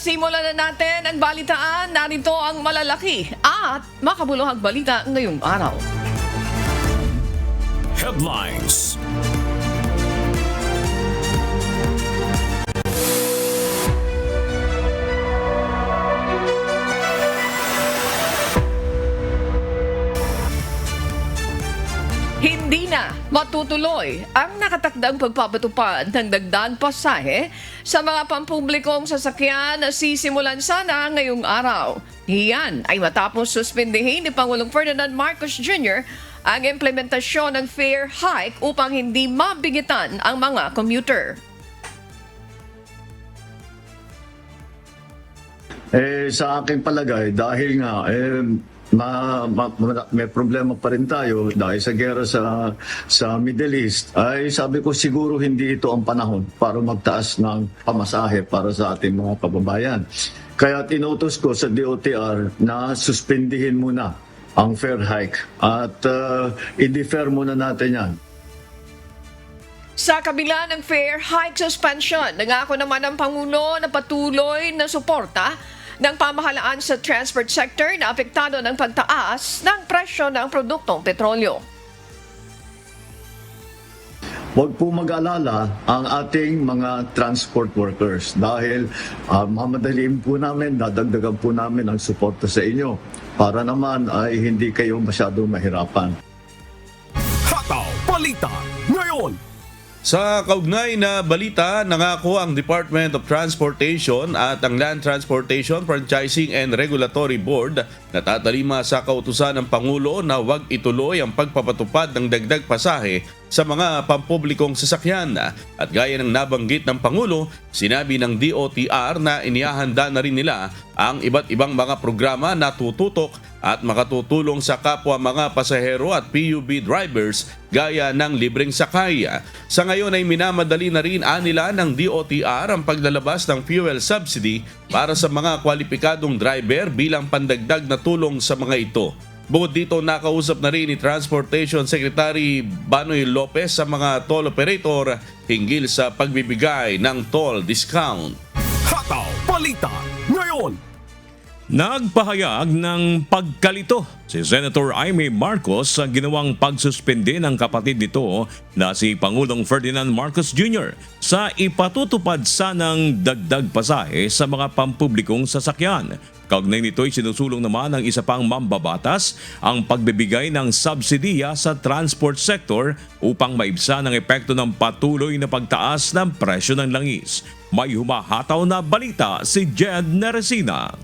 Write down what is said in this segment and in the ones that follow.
Simulan na natin ang balitaan. Narito ang malalaki at makabuluhang balita ngayong araw. Headlines. Hindi na matutuloy ang nakatakdang pagpapatupad ng dagdag pasahe sa mga pampublikong sasakyan na sisimulan sana ngayong araw. Iyan ay matapos suspindihin ni Pangulong Ferdinand Marcos Jr. ang implementasyon ng fare hike upang hindi mabigitan ang mga commuter. Sa aking palagay, dahil nga may problema pa rin tayo dahil sa gera sa Middle East, ay sabi ko siguro hindi ito ang panahon para magtaas ng pamasahe para sa ating mga kababayan. Kaya tinutos ko sa DOTR na suspindihin muna ang fare hike at i-defer muna natin yan. Sa kabila ng fare hike suspension, nangako naman ang Pangulo na patuloy na suporta ng pamahalaan sa transport sector na apektado ng pagtaas ng presyo ng produktong petrolyo. Huwag po mag-alala ang ating mga transport workers dahil mamadaliin po namin, dadagdagan po namin ang suporta sa inyo para naman ay hindi kayo masyadong mahirapan. Hataw Balita ngayon. Sa kaugnay na balita, nangako ang Department of Transportation at ang Land Transportation Franchising and Regulatory Board na tatalima sa kautusan ng Pangulo na huwag ituloy ang pagpapatupad ng dagdag pasahe sa mga pampublikong sasakyan. At gaya ng nabanggit ng Pangulo, sinabi ng DOTR na inihahanda na rin nila ang iba't ibang mga programa na tututok at makatutulong sa kapwa mga pasahero at PUB drivers gaya ng libreng sakay. Sa ngayon ay minamadali na rin nila ng DOTR ang paglalabas ng fuel subsidy para sa mga kwalipikadong driver bilang pandagdag na tulong sa mga ito. Bukod dito, nakausap na rin ni Transportation Secretary Banoy Lopez sa mga toll operator hinggil sa pagbibigay ng toll discount. Hataw Balita ngayon. Nagpahayag ng pagkalito si Senator Amy Marcos sa ginawang pagsuspende ng kapatid nito na si Pangulong Ferdinand Marcos Jr. sa ipatutupad sanang dagdag pasahe sa mga pampublikong sasakyan. Kaugnay nito'y sinusulong naman ng isa pang mambabatas ang pagbibigay ng subsidiya sa transport sector upang maibsan ang epekto ng patuloy na pagtaas ng presyo ng langis. May humahataw na balita si Jed Neresina.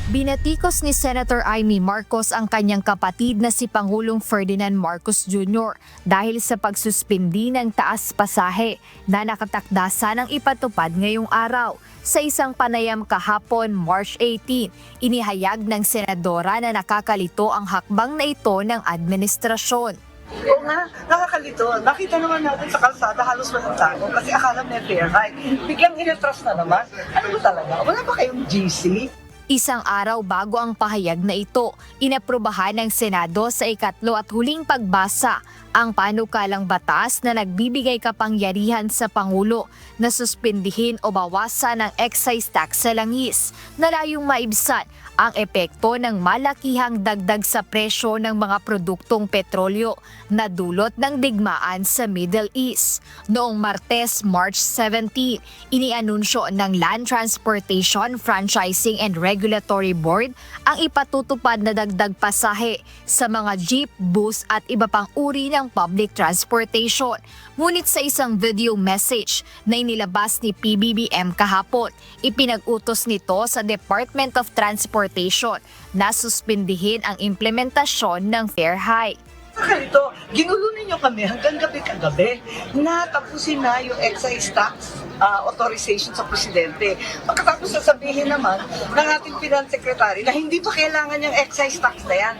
Binatikos ni Senator Amy Marcos ang kanyang kapatid na si Pangulong Ferdinand Marcos Jr. dahil sa pagsuspindi ng taas pasahe na nakatakda sanang ipatupad ngayong araw. Sa isang panayam kahapon, March 18, inihayag ng senadora na nakakalito ang hakbang na ito ng administrasyon. Oo nga, nakakalito. Nakita naman natin sa kalsada halos walang tao kasi akala may fair hike. Biglang inatras na naman. Ano ba talaga? Wala ba kayong GC? Isang araw bago ang pahayag na ito, inaprubahan ng Senado sa ikatlo at huling pagbasa ang panukalang batas na nagbibigay kapangyarihan sa Pangulo na suspindihin o bawasan ang excise tax sa langis na layong maibsan ang epekto ng malakihang dagdag sa presyo ng mga produktong petrolyo na dulot ng digmaan sa Middle East. Noong Martes, March 17, inianunsyo ng Land Transportation Franchising and Regulatory Board ang ipatutupad na dagdag pasahe sa mga jeep, bus at iba pang uri ng public transportation. Ngunit sa isang video message na inilabas ni PBBM kahapon, ipinag-utos nito sa Department of Transportation na suspindihin ang implementasyon ng fare hike. Nakakalito. Ginulo ninyo kami hanggang gabi-kagabi na tapusin na yung excise tax authorization sa presidente. Pagkatapos sasabihin naman ng ating finance secretary na hindi pa kailangan yung excise tax na yan.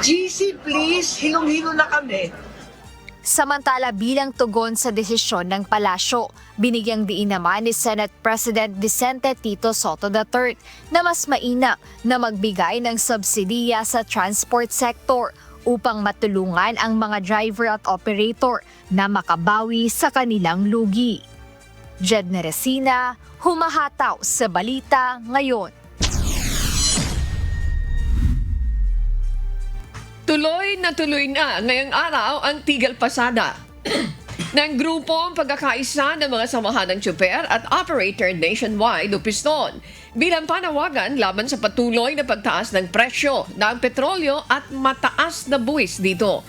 GC please, hilong-hilo na kami. Samantala bilang tugon sa desisyon ng palasyo, binigyang diin naman ni Senate President Vicente Tito Sotto III na mas mainam na magbigay ng subsidiya sa transport sector upang matulungan ang mga driver at operator na makabawi sa kanilang lugi. Jed Neresina, humahataw sa Balita Ngayon. Tuloy na ngayong araw ang tigil pasada ng grupong pagkakaisa ng mga samahan ng tsuper at operator nationwide o piston bilang panawagan laban sa patuloy na pagtaas ng presyo ng petrolyo at mataas na buwis dito.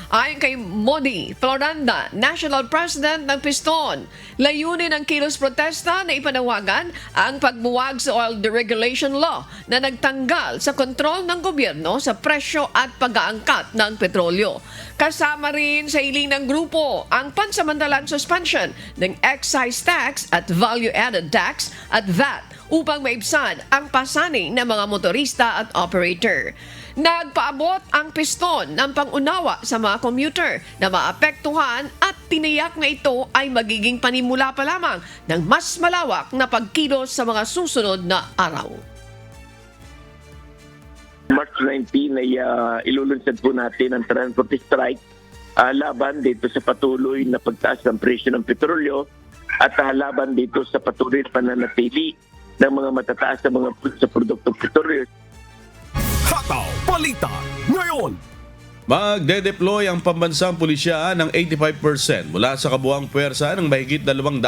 Ayon kay Modi Floranda, National President ng Piston, layunin ng kilos protesta na ipanawagan ang pagbuwag sa oil deregulation law na nagtanggal sa kontrol ng gobyerno sa presyo at pag-aangkat ng petrolyo. Kasama rin sa hiling ng grupo ang pansamantalang suspension ng excise tax at value-added tax at VAT upang maibsan ang pasaning ng mga motorista at operator. Nagpaabot ang piston ng pangunawa sa mga commuter na maapektuhan at tiniyak na ito ay magiging panimula pa lamang ng mas malawak na pagkilos sa mga susunod na araw. March 19 ay ilulunsad po natin ang transport strike laban dito sa patuloy na pagtaas ng presyo ng petrolyo at laban dito sa patuloy na pananatili ng mga matataas na mga sa produktong petrolyo. Hataw Balita Ngayon. Magde-deploy ang pambansang pulisya ng 85% mula sa kabuuang puwersa ng mahigit 200,000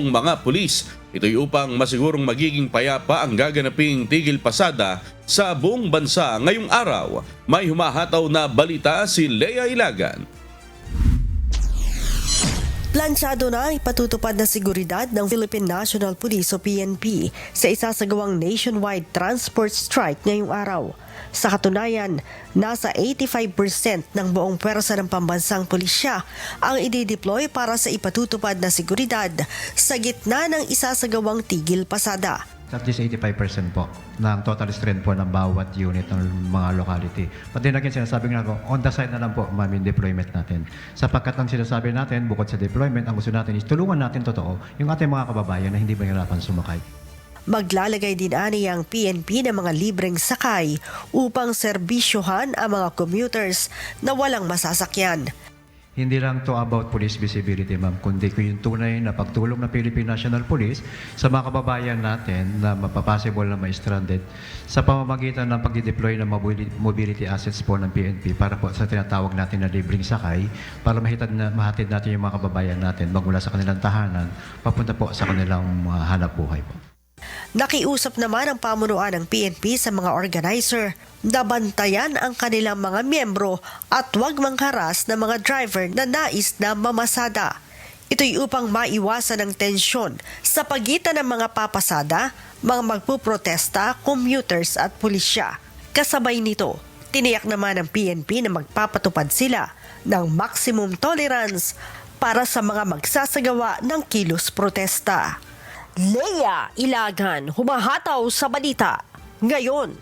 mga pulis. Ito'y upang masigurong magiging payapa ang gaganaping tigil pasada sa buong bansa ngayong araw. May humahataw na balita si Lea Ilagan. Plansyado na ipatutupad na seguridad ng Philippine National Police o PNP sa isasagawang nationwide transport strike ngayong araw. Sa katunayan, nasa 85% ng buong pwersa ng pambansang pulisya ang idideploy para sa ipatutupad na seguridad sa gitna ng isasagawang tigil pasada. At least 85% po ng total strength po ng bawat unit ng mga locality. But then again, sinasabi nga ako, on the side na lang po, ma'am, yung deployment natin. Sapagkat ang sinasabi natin, bukod sa deployment, ang gusto natin is tulungan natin totoo yung ating mga kababayan na hindi mahirapan sumakay. Maglalagay din ani ang PNP ng mga libreng sakay upang serbisyohan ang mga commuters na walang masasakyan. Hindi lang to about police visibility, ma'am, kundi yung tunay na pagtulong ng Philippine National Police sa mga kababayan natin na mapapassible na ma-stranded sa pamamagitan ng pag-deploy ng mobility assets po ng PNP para po sa tinatawag natin na libreng sakay para mahatid natin yung mga kababayan natin magmula sa kanilang tahanan papunta po sa kanilang hanap buhay po. Nakiusap naman ang pamunuan ng PNP sa mga organizer na bantayan ang kanilang mga miyembro at huwag mangharas ng mga driver na nais na mamasada. Ito'y upang maiwasan ang tensyon sa pagitan ng mga papasada, mga magpuprotesta, commuters at pulisya. Kasabay nito, tiniyak naman ng PNP na magpapatupad sila ng maximum tolerance para sa mga magsasagawa ng kilos protesta. Lea Ilagan, humahataw sa balita ngayon.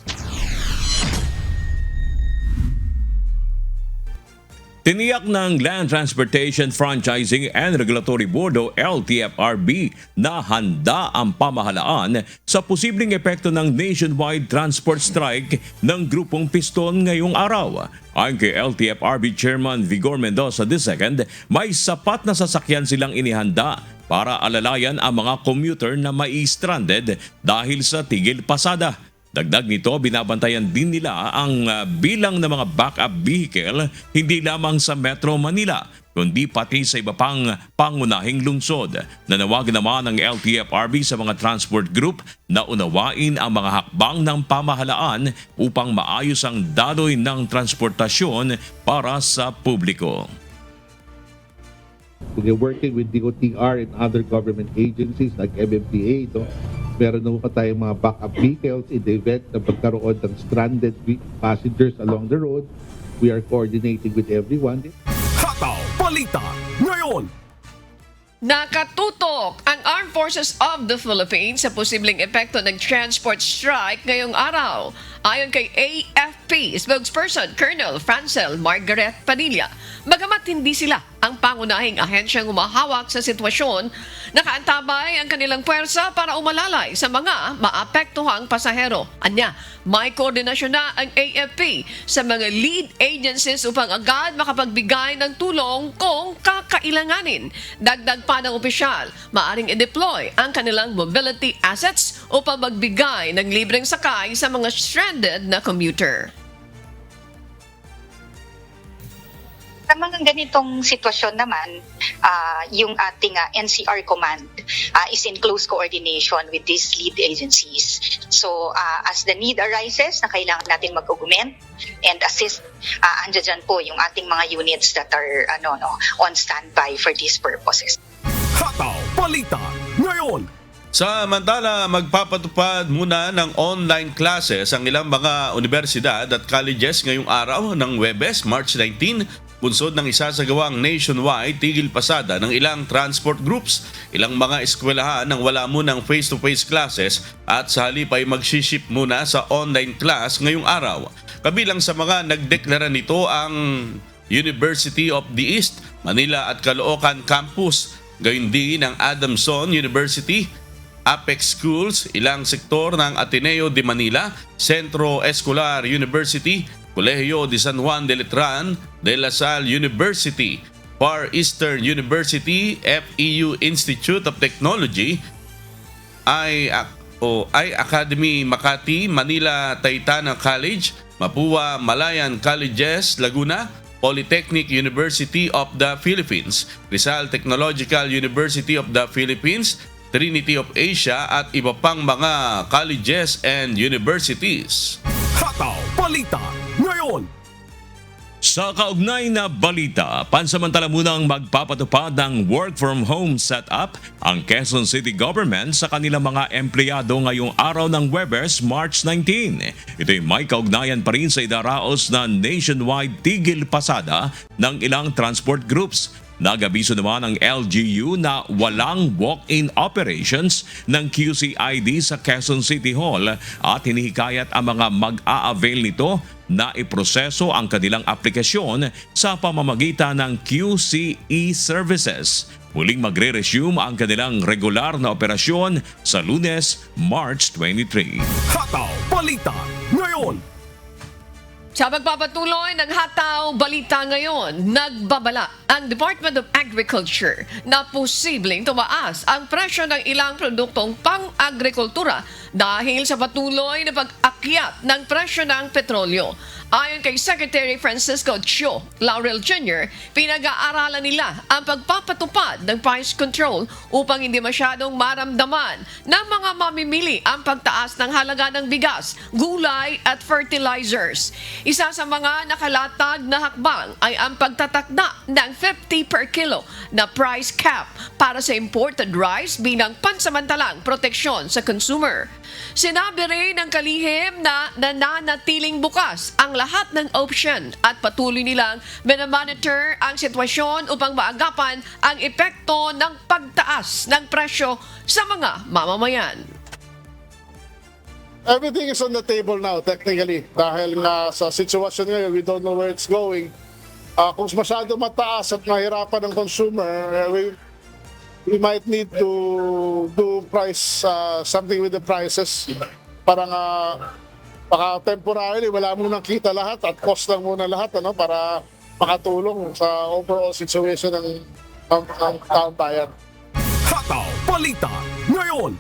Tiniyak ng Land Transportation Franchising and Regulatory Board o LTFRB na handa ang pamahalaan sa posibleng epekto ng nationwide transport strike ng grupong Piston ngayong araw. Ayon kay LTFRB Chairman Vigor Mendoza II, may sapat na sasakyan silang inihanda para alalayan ang mga commuter na mai-stranded dahil sa tigil pasada. Dagdag nito, binabantayan din nila ang bilang ng mga backup vehicle hindi lamang sa Metro Manila kundi pati sa iba pang pangunahing lungsod. Nanawagan naman ng LTFRB sa mga transport group na unawain ang mga hakbang ng pamahalaan upang maayos ang daloy ng transportasyon para sa publiko. We're working with DOTR and other government agencies like MMDA. Meron na pa tayong mga backup vehicles in the event na pagkaroon ng stranded passengers along the road. We are coordinating with everyone. Hataw Balita Ngayon. Nakatutok ang Armed Forces of the Philippines sa posibleng epekto ng transport strike ngayong araw. Ayon kay AFP spokesperson Colonel Francel Margaret Padilla, bagamat hindi sila ang pangunahing ahensyang humahawak sa sitwasyon, Nakaantabay ang kanilang puwersa para umalalay sa mga maapektuhang pasahero. Anya, may koordinasyon na ang AFP sa mga lead agencies upang agad makapagbigay ng tulong kung kakailanganin. Dagdag pa ng opisyal, maaring i-deploy ang kanilang mobility assets upang magbigay ng libreng sakay sa mga stranded na commuter. Sa mga ganitong sitwasyon naman, yung ating NCR Command is in close coordination with these lead agencies. So as the need arises na kailangan natin mag-augment and assist, andyan dyan po yung ating mga units that are on standby for these purposes. Hataw Balita ngayon. Samantala, magpapatupad muna ng online classes ang ilang mga universidad at colleges ngayong araw ng Huwebes, March 19, bunsod ng isasagawang nationwide tigil pasada ng ilang transport groups. Ilang mga eskwelahan nang wala munang face-to-face classes at sa halip ay magsiship muna sa online class ngayong araw. Kabilang sa mga nagdeklara nito ang University of the East, Manila at Caloocan Campus, gayon din ang Adamson University, Apex Schools, ilang sektor ng Ateneo de Manila, Centro Escolar University, Colegio de San Juan de Letran, De La Salle University, Far Eastern University, FEU Institute of Technology, I Academy Makati, Manila Taytana College, Mapua Malayan Colleges, Laguna, Polytechnic University of the Philippines, Rizal Technological University of the Philippines, Trinity of Asia at iba pang mga colleges and universities. Hataw Balita ngayon. Sa kaugnay na balita, pansamantala munang magpapatupad ng work from home setup ang Quezon City Government sa kanilang mga empleyado ngayong araw ng Huwebes, March 19. Ito'y may kaugnayan pa rin sa idaraos na nationwide tigil pasada ng ilang transport groups. Nag-abiso naman ang LGU na walang walk-in operations ng QCID sa Quezon City Hall at hinihikayat ang mga mag-a-avail nito na iproseso ang kanilang aplikasyon sa pamamagitan ng QCE services. Muling magre-resume ang kanilang regular na operasyon sa Lunes, March 23. Hataw Balita ngayon. Sa magpapatuloy ng Hataw Balita ngayon, nagbabala ang Department of Agriculture na posibleng tumaas ang presyo ng ilang produktong pang-agrikultura dahil sa patuloy na pag-akyat ng presyo ng petrolyo. Ayon kay Secretary Francisco Chio Laurel Jr., pinag-aaralan nila ang pagpapatupad ng price control upang hindi masyadong maramdaman ng mga mamimili ang pagtaas ng halaga ng bigas, gulay at fertilizers. Isa sa mga nakalatag na hakbang ay ang pagtatakda ng 50 per kilo na price cap para sa imported rice bilang pansamantalang proteksyon sa consumer. Sinabi rin ng kalihim na nananatiling bukas ang lahat ng option at patuloy nilang minamonitor ang sitwasyon upang maagapan ang epekto ng pagtaas ng presyo sa mga mamamayan. Everything is on the table now, technically. Dahil nga sa sitwasyon ngayon, we don't know where it's going. Kung masyado mataas at mahirapan ng consumer, we might need to do price something with the prices. Parang baka temporarily wala munang kita lahat at cost lang muna lahat para makatulong sa overall situation ng taong bayan. Hataw Balita ngayon.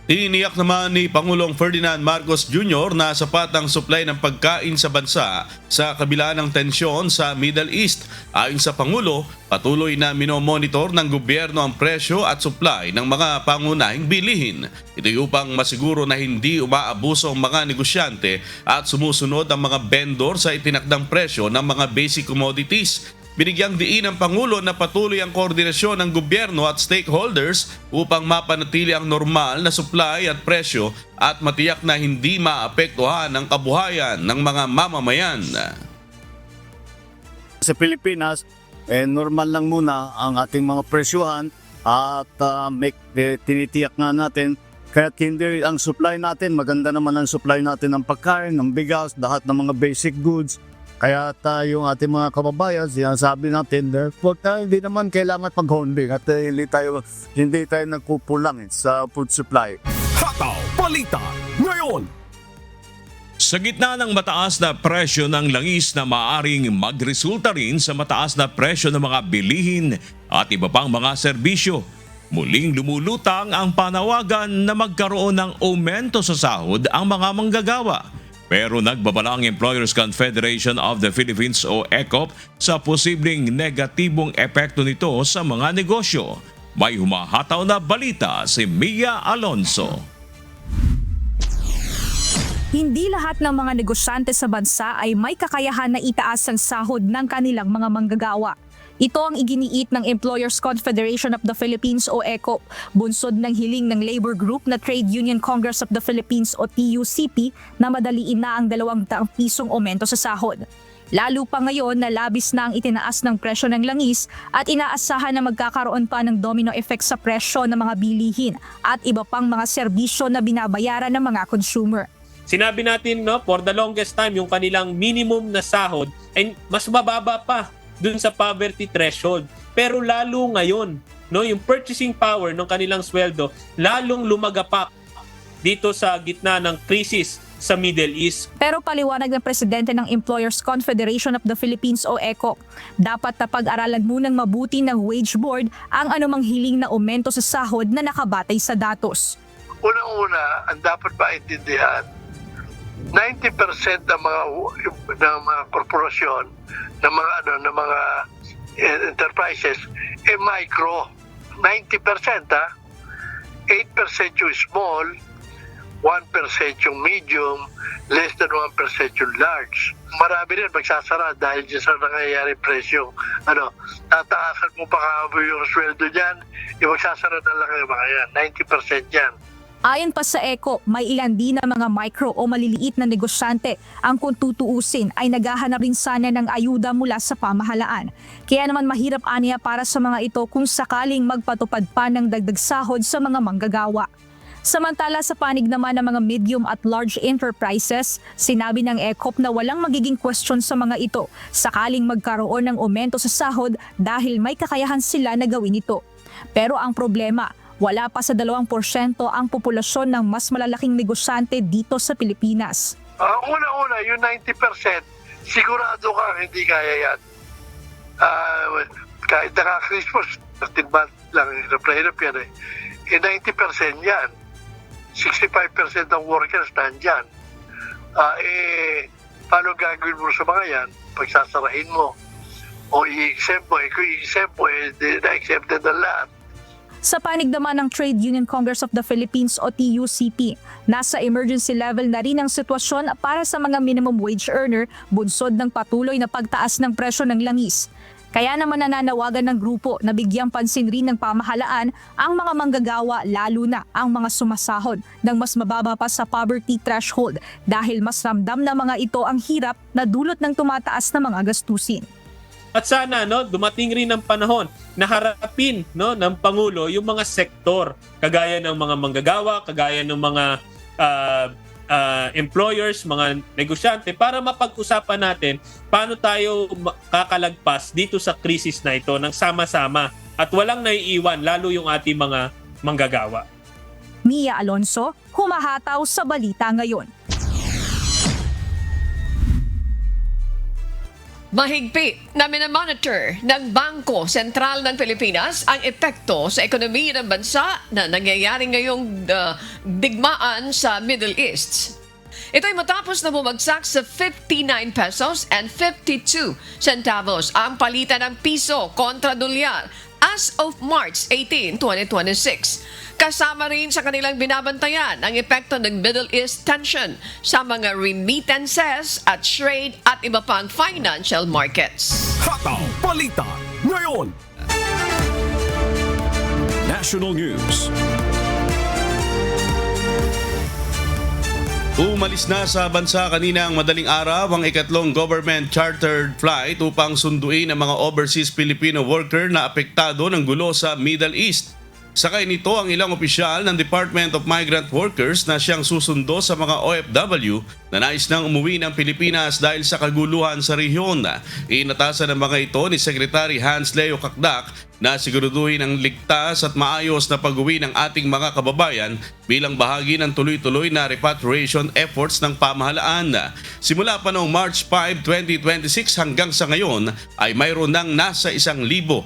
Iniyak naman ni Pangulong Ferdinand Marcos Jr. na sapat ang supply ng pagkain sa bansa sa kabila ng tensyon sa Middle East. Ayon sa Pangulo, patuloy na minomonitor ng gobyerno ang presyo at supply ng mga pangunahing bilihin. Ito'y upang masiguro na hindi umaabuso ang mga negosyante at sumusunod ang mga vendor sa itinakdang presyo ng mga basic commodities. Binigyang diin ng Pangulo na patuloy ang koordinasyon ng gobyerno at stakeholders upang mapanatili ang normal na supply at presyo at matiyak na hindi maapektuhan ang kabuhayan ng mga mamamayan. Sa Pilipinas, normal lang muna ang ating mga presyuhan at tinitiyak nga natin kahit hindi ang supply natin, maganda naman ang supply natin ng pagkain, ng bigas, lahat ng mga basic goods. Kaya yung ating mga kababayan, sinasabi natin, hindi naman kailangan pag-holding at hindi tayo nagkukulang sa food supply. Hataw Balita ngayon. Sa gitna ng mataas na presyo ng langis na maaring magresulta rin sa mataas na presyo ng mga bilihin at iba pang mga serbisyo, muling lumulutang ang panawagan na magkaroon ng aumento sa sahod ang mga manggagawa. Pero nagbabala ang Employers Confederation of the Philippines o ECOP sa posibleng negatibong epekto nito sa mga negosyo. May humahataw na balita si Mia Alonso. Hindi lahat ng mga negosyante sa bansa ay may kakayahan na itaas ang sahod ng kanilang mga manggagawa. Ito ang iginiit ng Employers Confederation of the Philippines o ECOP, bunsod ng hiling ng labor group na Trade Union Congress of the Philippines o TUCP na madaliin na ang 200 pisong aumento sa sahod. Lalo pa ngayon na labis na ang itinaas ng presyo ng langis at inaasahan na magkakaroon pa ng domino effect sa presyo ng mga bilihin at iba pang mga serbisyo na binabayaran ng mga consumer. Sinabi natin for the longest time yung kanilang minimum na sahod ay mas mababa pa dun sa poverty threshold. Pero lalo ngayon, yung purchasing power ng kanilang sweldo lalong lumagapak dito sa gitna ng krisis sa Middle East. Pero paliwanag ng presidente ng Employers Confederation of the Philippines o ECOP, dapat na pag-aralan munang mabuti ng wage board ang anumang hiling na aumento sa sahod na nakabatay sa datos. Unang-una, ang dapat maintindihan, 90% ng mga korporasyon, ng mga enterprises micro. 90% 8% yung small, 1% yung medium, less than 1% yung large. Marami rin magsasara dahil dyan sa nangyayari presyo. Tataasan mo pa yung sweldo dyan, yung magsasara na lang yung mga yan. 90% yan. Ayon pa sa ECO, may ilan din na mga micro o maliliit na negosyante ang kung tutuusin ay naghahanap rin sana ng ayuda mula sa pamahalaan. Kaya naman mahirap aniya para sa mga ito kung sakaling magpatupad pa ng dagdag sahod sa mga manggagawa. Samantala sa panig naman ng mga medium at large enterprises, sinabi ng ECOP na walang magiging question sa mga ito sakaling magkaroon ng aumento sa sahod dahil may kakayahan sila na gawin ito. Pero ang problema, wala pa sa 2% ang populasyon ng mas malalaking negosyante dito sa Pilipinas. Una-una, yung 90%, sigurado ka hindi kaya yan. Kahit naka-Christmas, 13 month lang, hirap yan eh. 90% yan. 65% ng workers nandyan. Paano gagawin mo sa mga yan? Pagsasarahin mo. O i-exempt mo. Kung i-exempt mo, na-exempted na lahat. Sa panig naman ng Trade Union Congress of the Philippines o TUCP, nasa emergency level na rin ang sitwasyon para sa mga minimum wage earner bunsod ng patuloy na pagtaas ng presyo ng langis. Kaya naman nananawagan ng grupo na bigyang pansin rin ng pamahalaan ang mga manggagawa lalo na ang mga sumasahod ng mas mababa pa sa poverty threshold dahil mas ramdam na mga ito ang hirap na dulot ng tumataas na mga gastusin. At sana dumating rin ang panahon na harapin ng Pangulo yung mga sektor kagaya ng mga manggagawa, kagaya ng mga employers, mga negosyante para mapag-usapan natin paano tayo kakalagpas dito sa krisis na ito ng sama-sama at walang naiiwan lalo yung ating mga manggagawa. Mia Alonso, humahataw sa balita ngayon. Mahigpit na minamonitor ng Bangko Sentral ng Pilipinas ang epekto sa ekonomiya ng bansa na nangyayari ngayong digmaan sa Middle East. Ito ay matapos na bumagsak sa 59 pesos and 52 centavos ang palitan ng piso kontra dolyar as of March 18, 2026. Kasama rin sa kanilang binabantayan ang epekto ng Middle East tension sa mga remittances at trade at iba pang financial markets. Hataw Balita ngayon. National News. Umalis na sa bansa kanina ang madaling araw ang ikatlong government chartered flight upang sunduin ang mga overseas Filipino worker na apektado ng gulo sa Middle East. Sakay nito ang ilang opisyal ng Department of Migrant Workers na siyang susundo sa mga OFW na na nais nang umuwi ng Pilipinas dahil sa kaguluhan sa rehiyon. Inatasan ng mga ito ni Secretary Hans Leo Kakdak na siguraduhin ang ligtas at maayos na pag-uwi ng ating mga kababayan bilang bahagi ng tuloy-tuloy na repatriation efforts ng pamahalaan. Simula pa noong March 5, 2026 hanggang sa ngayon ay mayroon ng nasa 1,700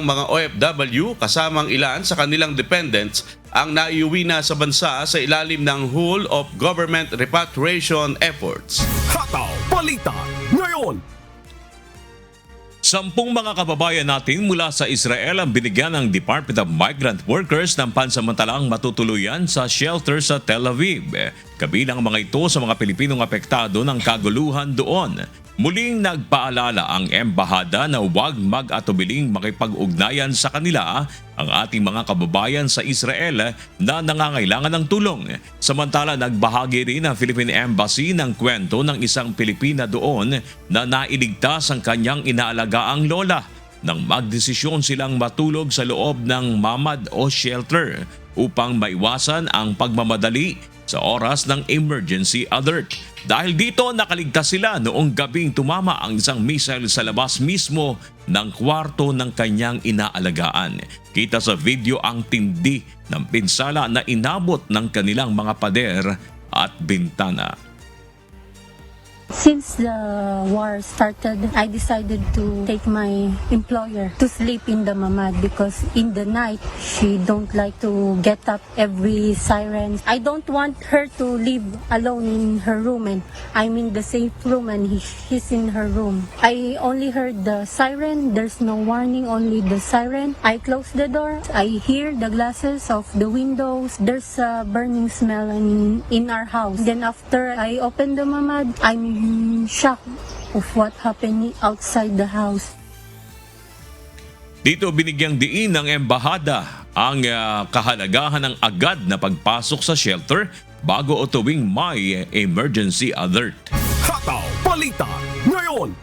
mga OFW kasamang ilan sa kanilang dependents ang naiuwi na sa bansa sa ilalim ng Whole of Government Repatriation Efforts. Hataw Balita ngayon. 10 mga kababayan natin mula sa Israel ang binigyan ng Department of Migrant Workers ng pansamantalang matutuluyan sa shelter sa Tel Aviv. Kabilang mga ito sa mga Pilipinong apektado ng kaguluhan doon. Muling nagpaalala ang embahada na huwag mag-atubiling makipag-ugnayan sa kanila ang ating mga kababayan sa Israel na nangangailangan ng tulong. Samantala, nagbahagi rin ang Philippine Embassy ng kwento ng isang Pilipina doon na nailigtas ang kanyang inaalagaang lola nang magdesisyon silang matulog sa loob ng mamad o shelter upang maiwasan ang pagmamadali sa oras ng emergency alert. Dahil dito nakaligtas sila noong gabing tumama ang isang missile sa labas mismo ng kwarto ng kanyang inaalagaan. Kita sa video ang tindi ng pinsala na inabot ng kanilang mga pader at bintana. Since the war started, I decided to take my employer to sleep in the mamad because in the night, she don't like to get up every siren. I don't want her to live alone in her room and I'm in the safe room and she's in her room. I only heard the siren. There's no warning, only the siren. I close the door. I hear the glasses of the windows. There's a burning smell in our house. Then after I open the mamad, I'm shocked of what happened outside the house. Dito binigyang diin ng embahada ang kahalagahan ng agad na pagpasok sa shelter bago o tuwing may emergency alert. Hataw Balita ngayon.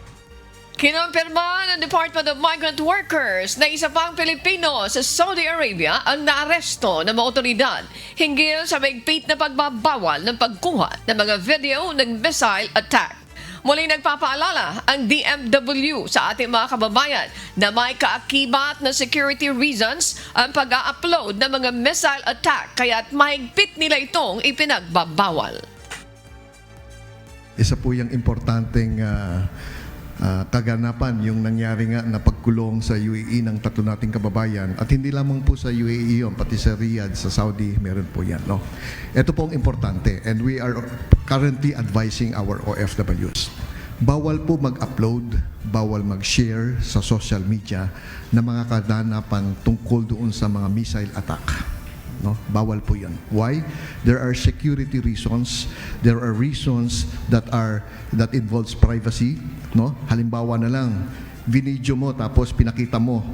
Kinumpirma ng Department of Migrant Workers na isa pang Pilipino sa Saudi Arabia ang naaresto ng mga otoridad hinggil sa mahigpit na pagbabawal ng pagkuha ng mga video ng missile attack. Muli nagpapaalala ang DMW sa ating mga kababayan na may kaakibat na security reasons ang pag-a-upload ng mga missile attack kaya't mahigpit nila itong ipinagbabawal. Isa po yung importanteng kaganapan yung nangyari nga na pagkulong sa UAE ng tatlo nating kababayan at hindi lamang po sa UAE yun, pati sa Riyadh, sa Saudi, meron po yan. No? Ito po ang importante and we are currently advising our OFWs. Bawal po mag-upload, bawal mag-share sa social media na mga kaganapan tungkol doon sa mga missile attack. No, bawal po 'yan. Why? There are security reasons. There are reasons that involves privacy, no? Halimbawa na lang, binidyo mo tapos pinakita mo,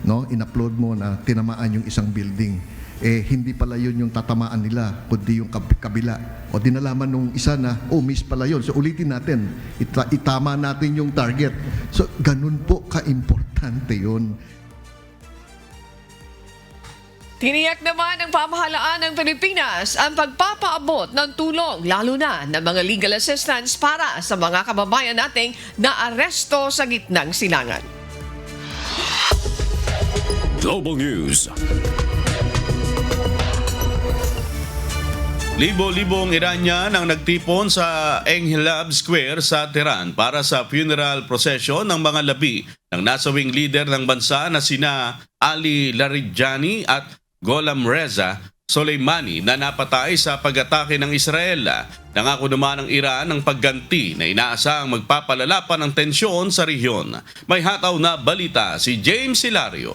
no? In-upload mo na tinamaan yung isang building. Hindi pala 'yun yung tatamaan nila, kundi yung kabila. O dinalaman nung isa na, miss pala 'yun. So ulitin natin. Itama natin yung target. So ganun po ka-importante 'yun. Tiniyak naman ng pamahalaan ng Pilipinas ang pagpapaabot ng tulong lalo na ng mga legal assistance para sa mga kababayan nating naaresto sa gitnang silangan. Global News. Libo-libong Iranian ang nagtipon sa Engelab Square sa Tehran para sa funeral procession ng mga labi ng nasawing leader ng bansa na sina Ali Larijani at Gholam Reza Soleimani na napatay sa pag-atake ng Israel. Nangako naman ng Iran ng pagganti na inaasahang magpapalala pa ng tensyon sa rehiyon. May hataw na balita si James Hilario.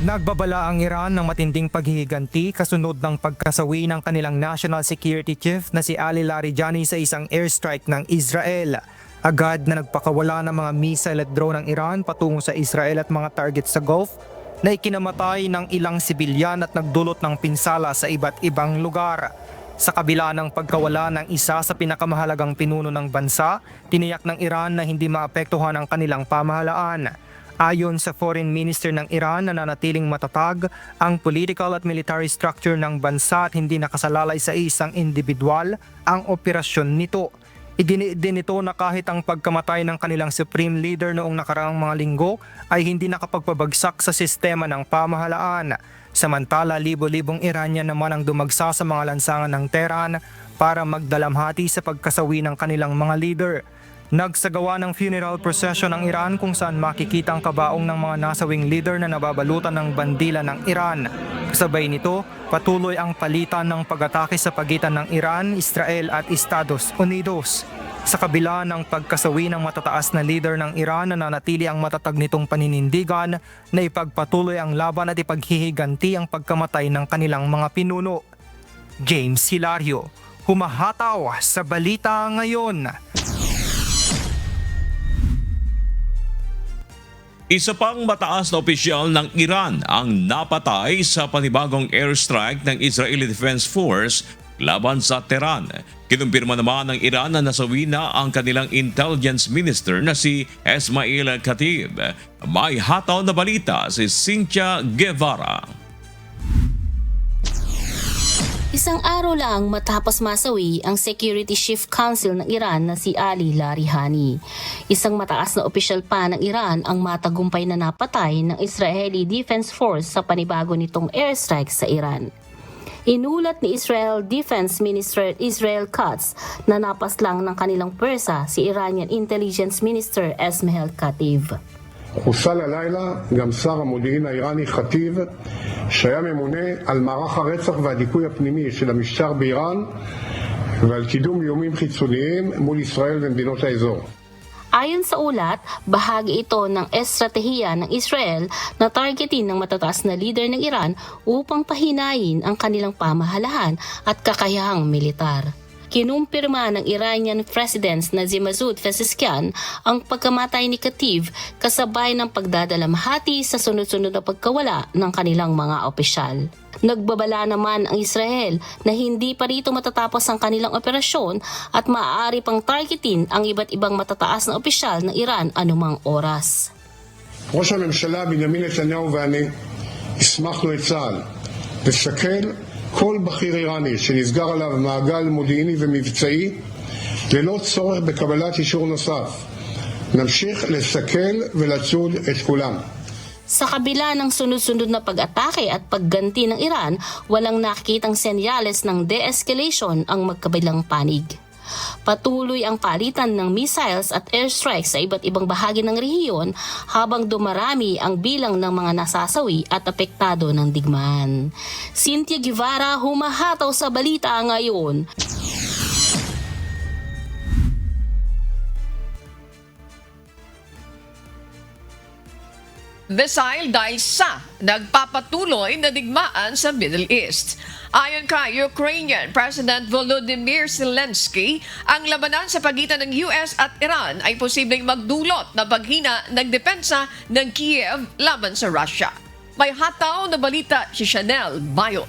Nagbabala ang Iran ng matinding paghihiganti kasunod ng pagkasawi ng kanilang National Security Chief na si Ali Larijani sa isang airstrike ng Israel. Agad na nagpakawala ng mga missile at drone ng Iran patungo sa Israel at mga targets sa Gulf na ikinamatay ng ilang sibilyan at nagdulot ng pinsala sa iba't ibang lugar. Sa kabila ng pagkawala ng isa sa pinakamahalagang pinuno ng bansa, tiniyak ng Iran na hindi maapektuhan ang kanilang pamahalaan. Ayon sa Foreign Minister ng Iran, nananatiling matatag ang political at military structure ng bansa at hindi nakasalalay sa isang individual ang operasyon nito. Idiniin nito na kahit ang pagkamatay ng kanilang supreme leader noong nakaraang mga linggo ay hindi nakapagpabagsak sa sistema ng pamahalaan. Samantala, libo-libong Iranian naman ang dumagsa sa mga lansangan ng Tehran para magdalamhati sa pagkasawi ng kanilang mga leader. Nagsagawa ng funeral procession ng Iran kung saan makikita ang kabaong ng mga nasawing leader na nababalutan ng bandila ng Iran. Kasabay nito, patuloy ang palitan ng pag-atake sa pagitan ng Iran, Israel at Estados Unidos. Sa kabila ng pagkasawi ng matataas na leader ng Iran, nananatili ang matatag nitong paninindigan na ipagpatuloy ang laban at ipaghihiganti ang pagkamatay ng kanilang mga pinuno. James Hilario, humahataw sa Balita Ngayon. Isa pang mataas na opisyal ng Iran ang napatay sa panibagong airstrike ng Israeli Defense Force laban sa Tehran. Kinumpirma naman ng Iran na nasawi na ang kanilang intelligence minister na si Esmail Khatib. May hataw na balita si Cynthia Guevara. Isang araw lang matapos masawi ang Security Chief Council ng Iran na si Ali Larihani. Isang mataas na opisyal pa ng Iran ang matagumpay na napatay ng Israeli Defense Force sa panibago nitong airstrike sa Iran. Inulat ni Israel Defense Minister Israel Katz na napaslang ng kanilang pwersa si Iranian Intelligence Minister Esmail Khatib. חוסל הלילה גם שר המודיעין האיראני חטיב שהיה ממונה על מערך הרצח והדיכוי הפנימי של המשטר באיראן ועל קידום איומים חיצוניים מול ישראל ומדינות האזור. Ayon sa ulat, bahagi ito ng estratehiya ng Israel na targetin ng matataas na leader ng Iran upang pahinayin ang kanilang pamahalahan at kakayahang militar. Kinumpirma ng Iranian President Nazim Masoud Pezeshkian ang pagkamatay ni Khatib kasabay ng pagdadalamhati sa sunod-sunod na pagkawala ng kanilang mga opisyal. Nagbabala naman ang Israel na hindi pa rito matatapos ang kanilang operasyon at maaari pang targetin ang iba't ibang matataas na opisyal ng Iran anumang oras. ראש הממשלה בנימין נתניהו ואני הסמכנו את צה"ל לסכל כל בכיר איראני שנסגר עליו מעגל מודיעיני ומבצעי ללא צורך בקבלת אישור נוסף. נמשיך לסכל ולצוד את כולם. Sa kabila ng sunod-sunod na pag-atake at pagganti ng Iran, walang nakikitang senyales ng de-escalation ang magkabilang panig. Patuloy ang palitan ng missiles at airstrikes sa iba't ibang bahagi ng rehiyon habang dumarami ang bilang ng mga nasasawi at apektado ng digmaan. Cynthia Guevara, humahataw sa Balita Ngayon. Missile dahil sa nagpapatuloy na digmaan sa Middle East. Ayon kay Ukrainian President Volodymyr Zelensky, ang labanan sa pagitan ng US at Iran ay posibleng magdulot na paghina ng depensa ng Kiev laban sa Russia. May hataw na balita si Chanel Bayo.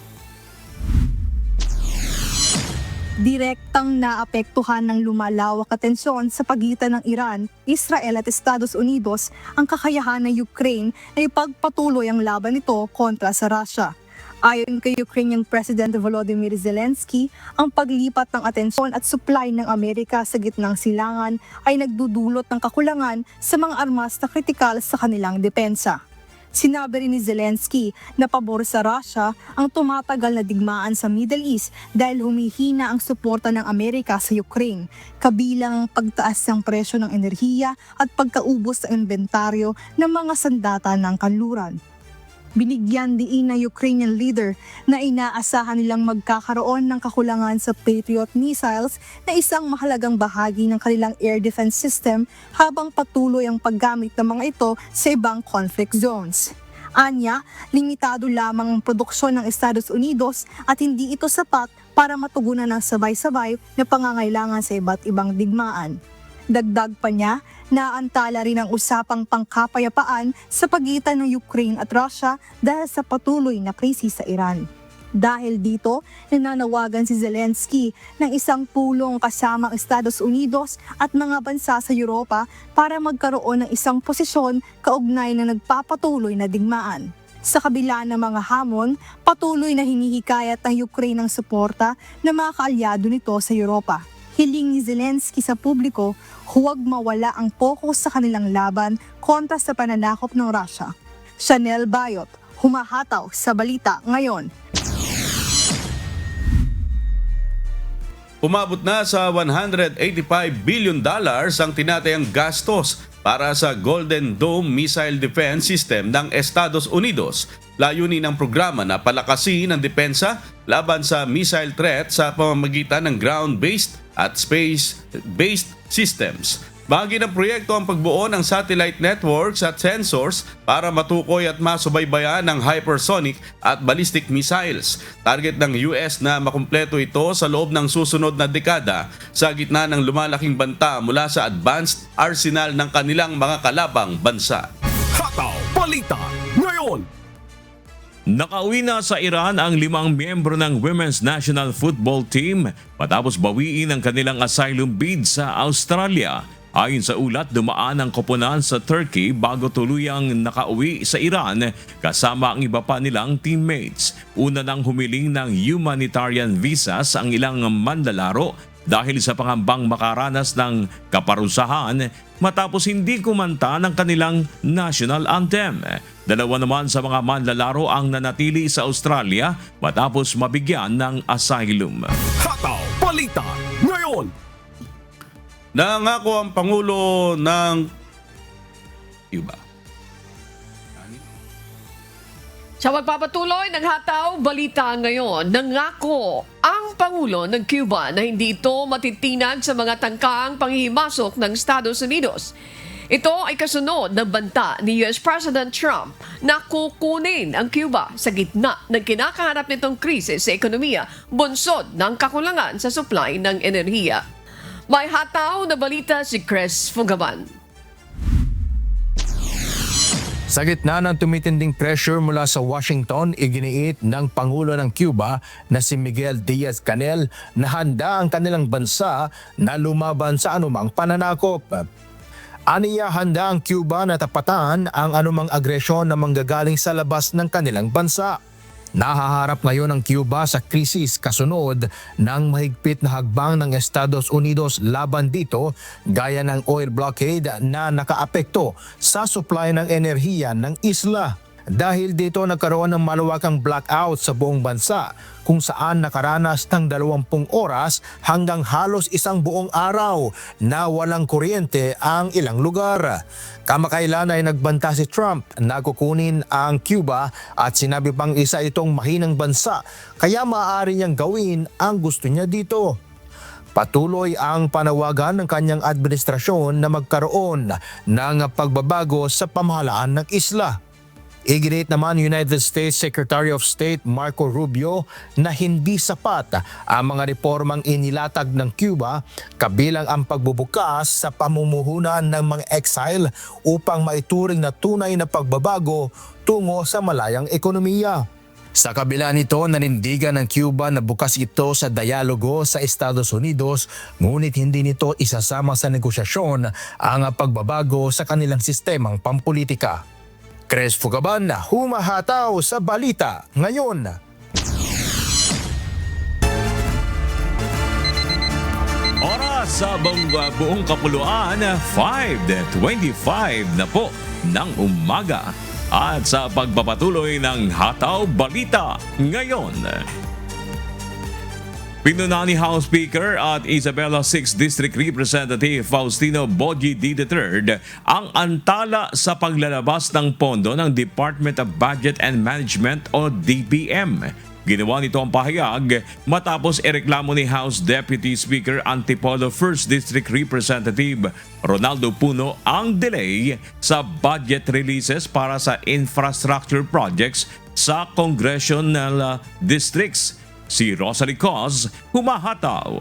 Direktang naapektuhan ng lumalawak na tensyon sa pagitan ng Iran, Israel at Estados Unidos ang kakayahan ng Ukraine na ipagpatuloy ang laban nito kontra sa Russia. Ayon kay Ukrainian President Volodymyr Zelensky, ang paglipat ng atensyon at supply ng Amerika sa gitnang silangan ay nagdudulot ng kakulangan sa mga armas na kritikal sa kanilang depensa. Sinabi rin ni Zelensky na pabor sa Russia ang tumatagal na digmaan sa Middle East dahil humihina ang suporta ng Amerika sa Ukraine, kabilang ang pagtaas ng presyo ng enerhiya at pagkaubos ng inventaryo ng mga sandata ng kanluran. Binigyan diin ng Ukrainian leader na inaasahan nilang magkakaroon ng kakulangan sa Patriot missiles na isang mahalagang bahagi ng kanilang air defense system habang patuloy ang paggamit ng mga ito sa ibang conflict zones. Anya, limitado lamang ang produksyon ng Estados Unidos at hindi ito sapat para matugunan ng sabay-sabay na pangangailangan sa iba't ibang digmaan. Dagdag pa niya, naantala rin ang usapang pangkapayapaan sa pagitan ng Ukraine at Russia dahil sa patuloy na krisis sa Iran. Dahil dito, nananawagan si Zelensky ng isang pulong kasama ang Estados Unidos at mga bansa sa Europa para magkaroon ng isang posisyon kaugnay na nagpapatuloy na digmaan. Sa kabila ng mga hamon, patuloy na hinihikayat ng Ukraine ng suporta ng mga kaalyado nito sa Europa. Hiling ni Zelensky sa publiko, huwag mawala ang focus sa kanilang laban kontra sa pananakop ng Russia. Chanel Bayot, humahataw sa balita ngayon. Umabot na sa $185 billion ang tinatayang gastos para sa Golden Dome Missile Defense System ng Estados Unidos. Layunin ng programa na palakasin ang depensa laban sa missile threat sa pamamagitan ng ground-based at space-based systems. Bahagi ng proyekto ang pagbuo ng satellite networks at sensors para matukoy at masubaybayan ng hypersonic at ballistic missiles. Target ng US na makumpleto ito sa loob ng susunod na dekada sa gitna ng lumalaking banta mula sa advanced arsenal ng kanilang mga kalabang bansa. Hataw Balita ngayon. Nakauwi na sa Iran ang 5 miyembro ng Women's National Football Team matapos bawiin ang kanilang asylum bid sa Australia. Ayon sa ulat, dumaan ang koponan sa Turkey bago tuluyang nakauwi sa Iran kasama ang iba pa nilang teammates. Una nang humiling ng humanitarian visas ang ilang manlalaro dahil sa pangambang makaranas ng kaparusahan matapos hindi kumanta ng kanilang national anthem. Dalawa naman sa mga manlalaro ang nanatili sa Australia matapos mabigyan ng asylum. Hataw Balita ngayon. Nangako ang Pangulo ng Cuba. Sa magpapatuloy ng hataw balita ngayon, nangako ang Pangulo ng Cuba na hindi ito matitinag sa mga tangkang panghihimasok ng Estados Unidos. Ito ay kasunod ng banta ni US President Trump na kukunin ang Cuba sa gitna ng kinakaharap nitong krisis sa ekonomiya, bunsod ng kakulangan sa supply ng enerhiya. May hataw na balita si Chris Fugaban. Sa gitna ng tumitinding pressure mula sa Washington, iginiit ng Pangulo ng Cuba na si Miguel Diaz-Canel na handa ang kanilang bansa na lumaban sa anumang pananakop. Aniya, handa ang Cuba na tapatan ang anumang agresyon na manggagaling sa labas ng kanilang bansa. Nahaharap ngayon ang Cuba sa krisis kasunod ng mahigpit na hagbang ng Estados Unidos laban dito gaya ng oil blockade na nakaapekto sa supply ng enerhiya ng isla. Dahil dito nagkaroon ng malawakang blackout sa buong bansa kung saan nakaranas ng 20 oras hanggang halos isang buong araw na walang kuryente ang ilang lugar. Kamakailan ay nagbanta si Trump na kukunin ang Cuba at sinabi pang isa itong mahinang bansa kaya maaari niyang gawin ang gusto niya dito. Patuloy ang panawagan ng kanyang administrasyon na magkaroon ng pagbabago sa pamahalaan ng isla. Iginit naman United States Secretary of State Marco Rubio na hindi sapat ang mga reformang inilatag ng Cuba kabilang ang pagbubukas sa pamumuhunan ng mga exile upang maituring na tunay na pagbabago tungo sa malayang ekonomiya. Sa kabila nito, nanindigan ng Cuba na bukas ito sa dialogo sa Estados Unidos ngunit hindi nito isasama sa negosasyon ang pagbabago sa kanilang sistemang pampolitika. Chris Fugaban, humahataw sa balita ngayon. Oras sa buong kapuluan, 5:25 na po ng umaga. At sa pagpapatuloy ng hataw balita ngayon. Pinuna ni House Speaker at Isabela 6th District Representative Faustino Bogie D. III ang antala sa paglalabas ng pondo ng Department of Budget and Management o DBM. Ginawa nito ang pahayag matapos ireklamo ni House Deputy Speaker Antipolo 1st District Representative Ronaldo Puno ang delay sa budget releases para sa infrastructure projects sa congressional districts. Si Rosalie Cos, humahataw.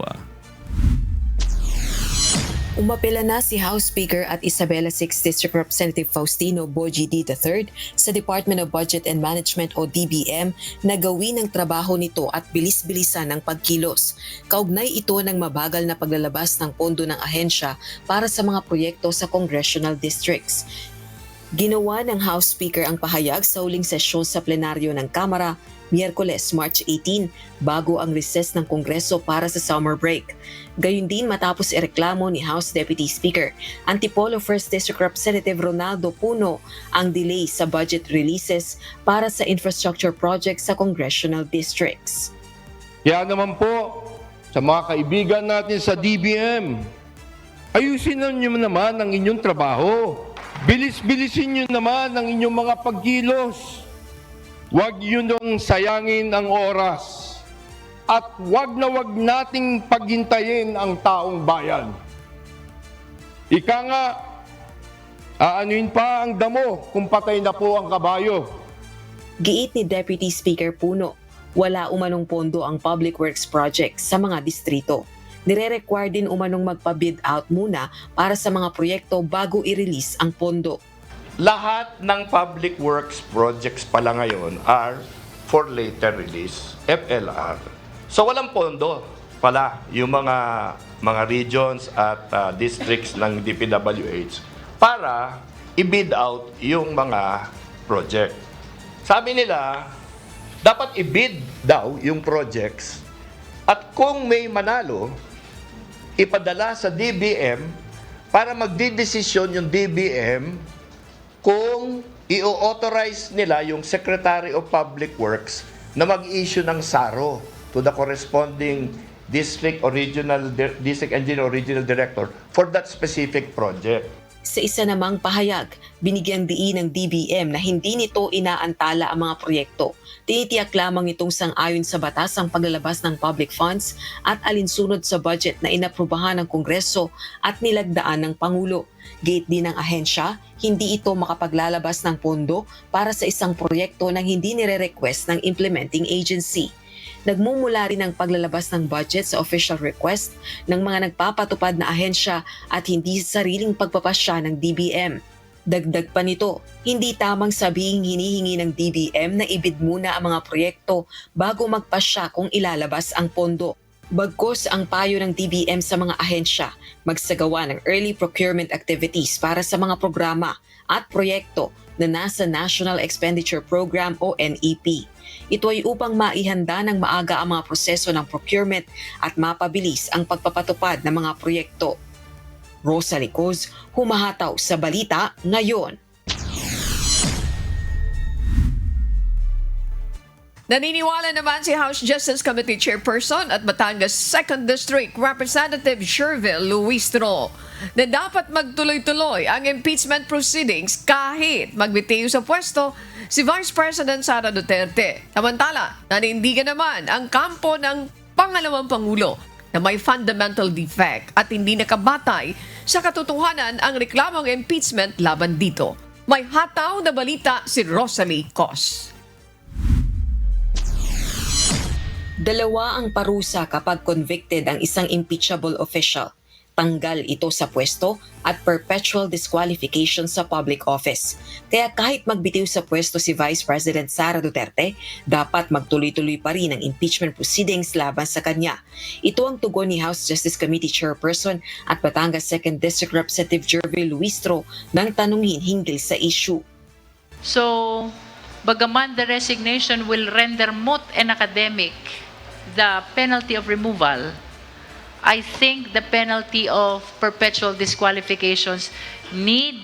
Umapela na si House Speaker at Isabela 6th District Representative Faustino Boji D. III sa Department of Budget and Management o DBM na gawin ang trabaho nito at bilis-bilisan ng pagkilos. Kaugnay ito ng mabagal na paglalabas ng pondo ng ahensya para sa mga proyekto sa congressional districts. Ginawa ng House Speaker ang pahayag sa huling sesyon sa plenaryo ng Kamara Miyerkules, March 18, bago ang recess ng Kongreso para sa summer break. Gayun din matapos ireklamo ni House Deputy Speaker Antipolo 1st District Representative Ronaldo Puno ang delay sa budget releases para sa infrastructure projects sa congressional districts. Kaya naman po, sa mga kaibigan natin sa DBM, ayusin niyo naman ang inyong trabaho. Bilis-bilisin niyo naman ang inyong mga pagkilos. Huwag niyo nang sayangin ang oras. At huwag na huwag nating paghintayin ang taong bayan. Ika nga, aanuin pa ang damo kung patay na po ang kabayo. Giit ni Deputy Speaker Puno, wala umanong pondo ang public works projects sa mga distrito. Nire-require din umanong magpa-bid out muna para sa mga proyekto bago i-release ang pondo. Lahat ng public works projects pala ngayon are for later release, FLR. So walang pondo pala yung mga regions at districts ng DPWH para i-bid out yung mga project. Sabi nila, dapat i-bid daw yung projects at kung may manalo, ipadala sa DBM para magdidesisyon yung DBM kung i-authorize nila yung Secretary of Public Works na mag-issue ng SARO to the corresponding district engineer or regional director for that specific project. Sa isa namang pahayag, binigyang diin ng DBM na hindi nito inaantala ang mga proyekto. Tinitiyak lamang itong sang-ayon sa batas ang paglalabas ng public funds at alinsunod sa budget na inaprubahan ng Kongreso at nilagdaan ng Pangulo. Gate din ng ahensya, hindi ito makapaglalabas ng pondo para sa isang proyekto nang hindi nire-request ng implementing agency. Nagmumula rin ang paglalabas ng budget sa official request ng mga nagpapatupad na ahensya at hindi sa sariling pagpapasya ng DBM. Dagdag pa nito, hindi tamang sabihing hinihingi ng DBM na ibid muna ang mga proyekto bago magpasya kung ilalabas ang pondo. Bagkus ang payo ng DBM sa mga ahensya, magsagawa ng early procurement activities para sa mga programa at proyekto na nasa National Expenditure Program o NEP. Ito ay upang maihanda ng maaga ang mga proseso ng procurement at mapabilis ang pagpapatupad ng mga proyekto. Rosalie Coz, humahataw sa Balita Ngayon. Naniniwala naman si House Justice Committee Chairperson at Batangas 2nd District Representative Sherville Luistro na dapat magtuloy-tuloy ang impeachment proceedings kahit magbitiw sa pwesto si Vice President Sara Duterte. Samantala, nanindigan naman ang kampo ng pangalawang Pangulo na may fundamental defect at hindi nakabatay sa katotohanan ang reklamong impeachment laban dito. May hataw na balita si Rosalie Coz. Dalawa ang parusa kapag convicted ang isang impeachable official. Tanggal ito sa pwesto at perpetual disqualification sa public office. Kaya kahit magbitiw sa pwesto si Vice President Sara Duterte, dapat magtuloy-tuloy pa rin ang impeachment proceedings laban sa kanya. Ito ang tugon ni House Justice Committee Chairperson at Batangas 2nd District Representative Sherville Luistro nang tanungin hinggil sa issue. So, bagaman the resignation will render moot and academic the penalty of removal, I think the penalty of perpetual disqualifications need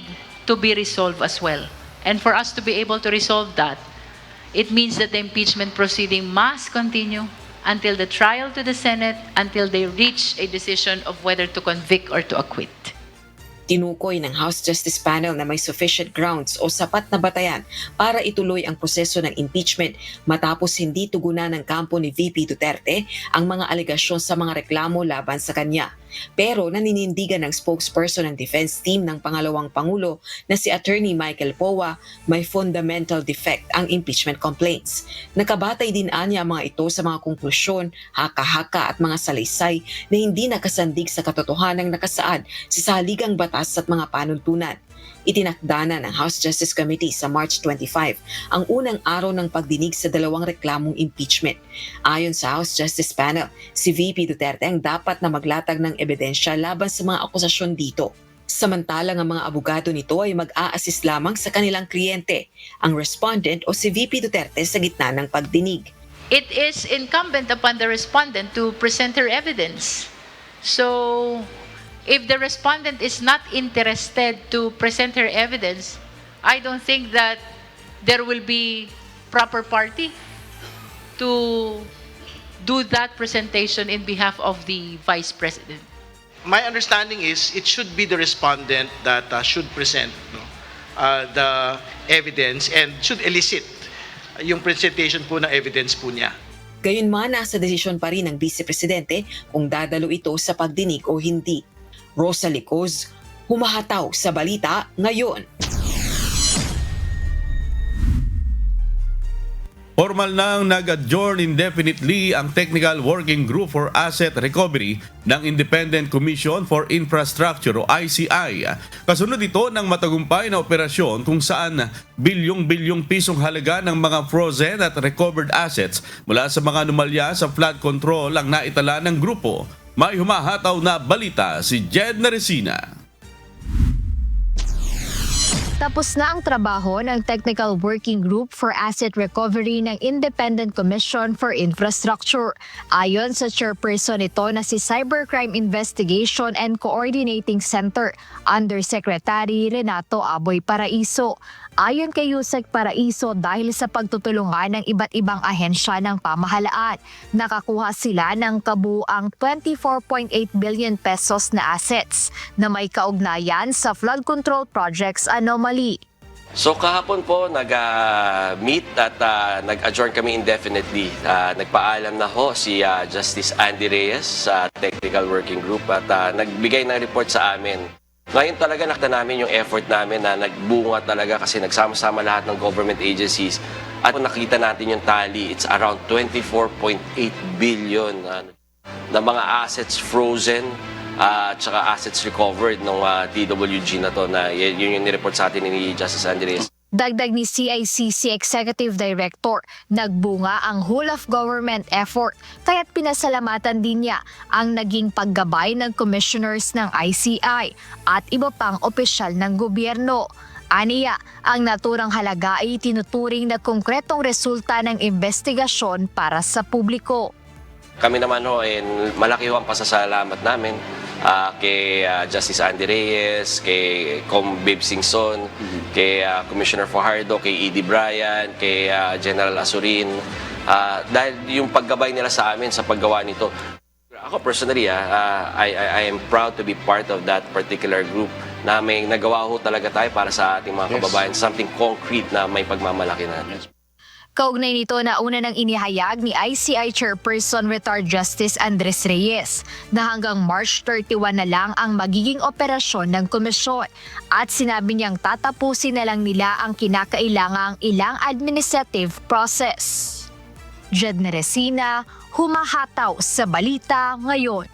to be resolved as well. And for us to be able to resolve that, it means that the impeachment proceeding must continue until the trial to the Senate, until they reach a decision of whether to convict or to acquit. Tinukoy ng House Justice Panel na may sufficient grounds o sapat na batayan para ituloy ang proseso ng impeachment matapos hindi tugunan ng kampo ni VP Duterte ang mga alegasyon sa mga reklamo laban sa kanya. Pero naninindigan ng spokesperson ng defense team ng pangalawang Pangulo na si Attorney Michael Powa, may fundamental defect ang impeachment complaints. Nakabatay din anya ang mga ito sa mga konklusyon, haka-haka at mga salaysay na hindi nakasandig sa katotohanang nakasaad sa saligang batas at mga panuntunan. Itinakda na ng House Justice Committee sa March 25 ang unang araw ng pagdinig sa dalawang reklamong impeachment. Ayon sa House Justice Panel, si VP Duterte ang dapat na maglatag ng ebidensya laban sa mga akusasyon dito. Samantalang ang mga abogado nito ay mag-a-assist lamang sa kanilang kliyente, ang respondent o si VP Duterte sa gitna ng pagdinig. It is incumbent upon the respondent to present her evidence. So, if the respondent is not interested to present her evidence, I don't think that there will be proper party to do that presentation in behalf of the Vice President. My understanding is it should be the respondent that should present the evidence and should elicit yung presentation po ng evidence po niya. Gayunman, nasa desisyon pa rin ng Vice Presidente kung dadalo ito sa pagdinig o hindi. Rosa Licoz, humahataw sa balita ngayon. Formal nang nag-adjourn indefinitely ang Technical Working Group for Asset Recovery ng Independent Commission for Infrastructure o ICI. Kasunod ito ng matagumpay na operasyon kung saan bilyong-bilyong pisong halaga ng mga frozen at recovered assets mula sa mga anomalya sa flood control ang naitala ng grupo. May humahataw na balita si Jed Resina. Tapos na ang trabaho ng Technical Working Group for Asset Recovery ng Independent Commission for Infrastructure. Ayon sa chairperson nito na si Cybercrime Investigation and Coordinating Center, Undersecretary Renato Aboy Paraiso. Ayon kay Yusek Paraiso, dahil sa pagtutulungan ng iba't ibang ahensya ng pamahalaan, nakakuha sila ng kabuuang 24.8 billion pesos na assets na may kaugnayan sa flood control projects anomaly. So kahapon po nag-meet at nag-adjourn kami indefinitely. Nagpaalam na ho si Justice Andy Reyes sa Technical Working Group at nagbigay ng report sa amin. Ngayon talaga nakita namin yung effort namin na nagbunga talaga kasi nagsama-sama lahat ng government agencies at kung nakita natin yung tally, it's around 24.8 billion na mga assets frozen at saka assets recovered ng TWG na to na yun yung nireport sa atin ni Justice Andres. Dagdag ni CICC Executive Director, nagbunga ang whole of government effort kaya't pinasalamatan din niya ang naging paggabay ng commissioners ng ICI at iba pang opisyal ng gobyerno. Aniya, ang naturang halaga ay tinuturing na konkretong resulta ng investigasyon para sa publiko. Kami naman ho, malaki ho ang pasasalamat namin kay Justice Andy Reyes, kay Com Babe Singson, kay Commissioner Fajardo, kay Edie Bryan, kay General Azurin, dahil yung paggabay nila sa amin sa paggawa nito. Ako personally, I am proud to be part of that particular group na may nagawa ho talaga tayo para sa ating mga kababayan, something concrete na may pagmamalaki natin. Kaugnay nito na una nang inihayag ni ICI Chairperson Retired Justice Andres Reyes na hanggang March 31 na lang ang magiging operasyon ng komisyon at sinabi niyang tatapusin na lang nila ang kinakailangang ilang administrative process. Jed Resina, humahataw sa balita ngayon.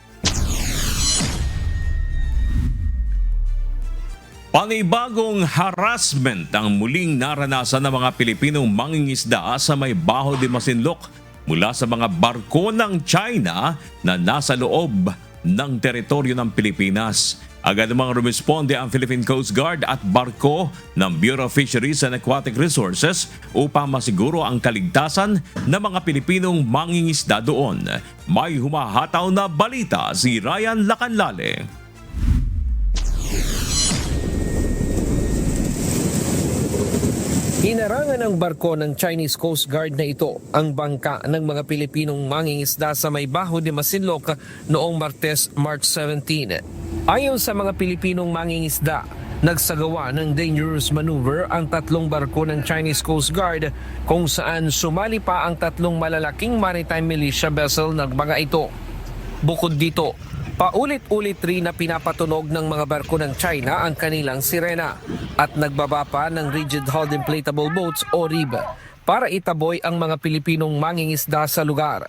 Panibagong harassment ang muling naranasan ng mga Pilipinong mangingisda sa may Baho de Masinloc mula sa mga barko ng China na nasa loob ng teritoryo ng Pilipinas. Agad namang rumisponde ang Philippine Coast Guard at barko ng Bureau of Fisheries and Aquatic Resources upang masiguro ang kaligtasan ng mga Pilipinong mangingisda doon. May humahataw na balita si Ryan Lacanlale. Hinarangan ng barko ng Chinese Coast Guard na ito ang bangka ng mga Pilipinong mangingisda sa may Baho de Masinloc noong Martes, March 17. Ayon sa mga Pilipinong mangingisda, nagsagawa ng dangerous maneuver ang tatlong barko ng Chinese Coast Guard kung saan sumali pa ang tatlong malalaking maritime militia vessel ng mga ito. Bukod dito, Paulit-ulit rin na pinapatunog ng mga barko ng China ang kanilang sirena at nagbaba pa ng rigid hulled inflatable boats o RIB para itaboy ang mga Pilipinong mangingisda sa lugar.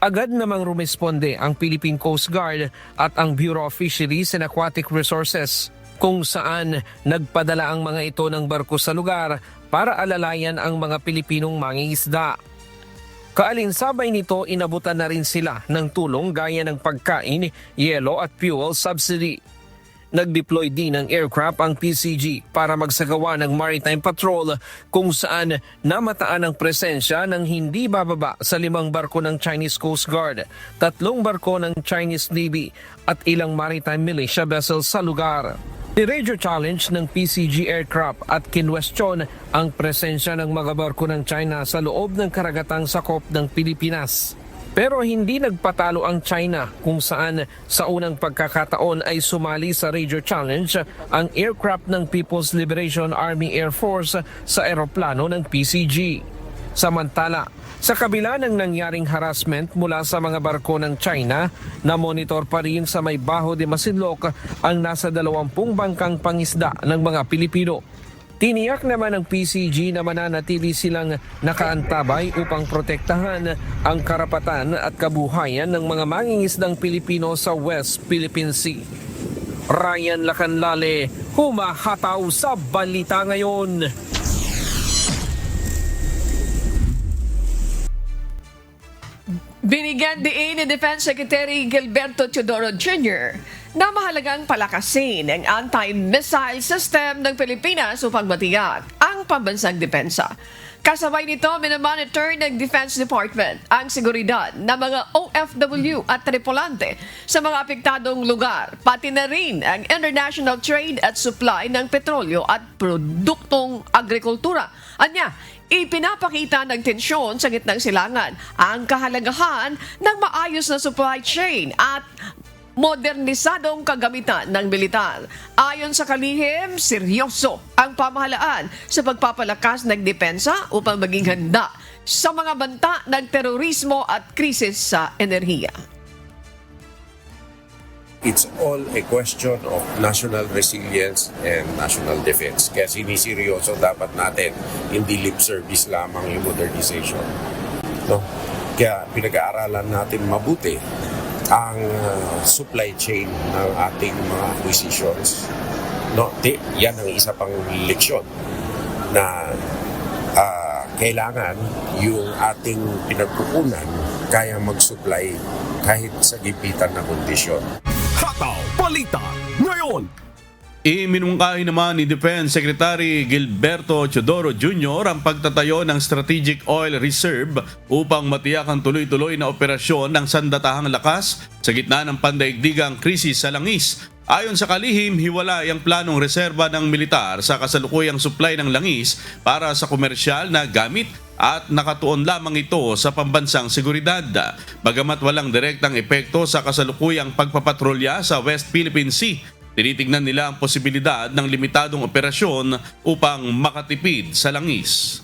Agad namang rumisponde ang Philippine Coast Guard at ang Bureau of Fisheries and Aquatic Resources kung saan nagpadala ang mga ito ng barko sa lugar para alalayan ang mga Pilipinong mangingisda. Kaalinsabay nito, inabutan na rin sila ng tulong gaya ng pagkain, yelo at fuel subsidy. Nag-deploy din ng aircraft ang PCG para magsagawa ng maritime patrol kung saan namataan ang presensya ng hindi bababa sa 5 barko ng Chinese Coast Guard, 3 barko ng Chinese Navy at ilang maritime militia vessels sa lugar. Ni-radio challenge ng PCG aircraft at kinwestiyon ang presensya ng mga barko ng China sa loob ng karagatang sakop ng Pilipinas. Pero hindi nagpatalo ang China kung saan sa unang pagkakataon ay sumali sa radio challenge ang aircraft ng People's Liberation Army Air Force sa eroplano ng PCG. Samantala, sa kabila ng nangyaring harassment mula sa mga barko ng China, na-monitor pa rin sa may Baho de Masinloc ang nasa 20 bangkang pangisda ng mga Pilipino. Tiniyak naman ng PCG na mananatili silang nakaantabay upang protektahan ang karapatan at kabuhayan ng mga mangingisdang Pilipino sa West Philippine Sea. Ryan Lacanlale, humahataw sa Balita Ngayon. Binigyan din ni Defense Secretary Gilberto Teodoro Jr. na mahalagang palakasin ang anti-missile system ng Pilipinas upang matiyak ang pambansang depensa. Kasabay nito, minamonitor ng Defense Department ang seguridad ng mga OFW at tripulante sa mga apektadong lugar, pati na rin ang international trade at supply ng petrolyo at produktong agrikultura. Anya, ipinapakita ng tensyon sa gitnang silangan ang kahalagahan ng maayos na supply chain at modernisadong kagamitan ng militar. Ayon sa kalihim, seryoso ang pamahalaan sa pagpapalakas ng depensa upang maging handa sa mga banta ng terorismo at krisis sa enerhiya. It's all a question of national resilience and national defense. Kaya siniseryoso dapat natin, hindi lip service lamang yung modernization. No? Kaya pinag-aaralan natin mabuti ang supply chain ng ating mga acquisitions. No? Yan ang isa pang leksyon na kailangan yung ating pinagkukunan kaya mag-supply kahit sa gipitan na kondisyon. Hataw Balita Ngayon. Iminungkahi naman ni Defense Secretary Gilberto Teodoro Jr. ang pagtatayo ng Strategic Oil Reserve upang matiyak ang tuloy-tuloy na operasyon ng sandatahang lakas sa gitna ng pandaigdigang krisis sa langis. Ayon sa kalihim, hiwalay ang planong reserba ng militar sa kasalukuyang supply ng langis para sa komersyal na gamit at nakatuon lamang ito sa pambansang seguridad. Bagamat walang direktang epekto sa kasalukuyang pagpapatrolya sa West Philippine Sea, tinitignan nila ang posibilidad ng limitadong operasyon upang makatipid sa langis.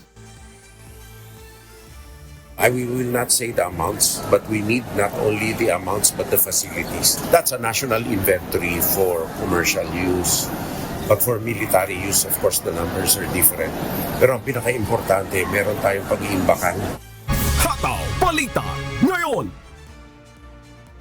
We will not say the amounts, but we need not only the amounts but the facilities. That's a national inventory for commercial use. But for military use, of course, the numbers are different. Pero ang pinaka-importante, meron tayong pag-iimbakan. Hataw Balita Ngayon.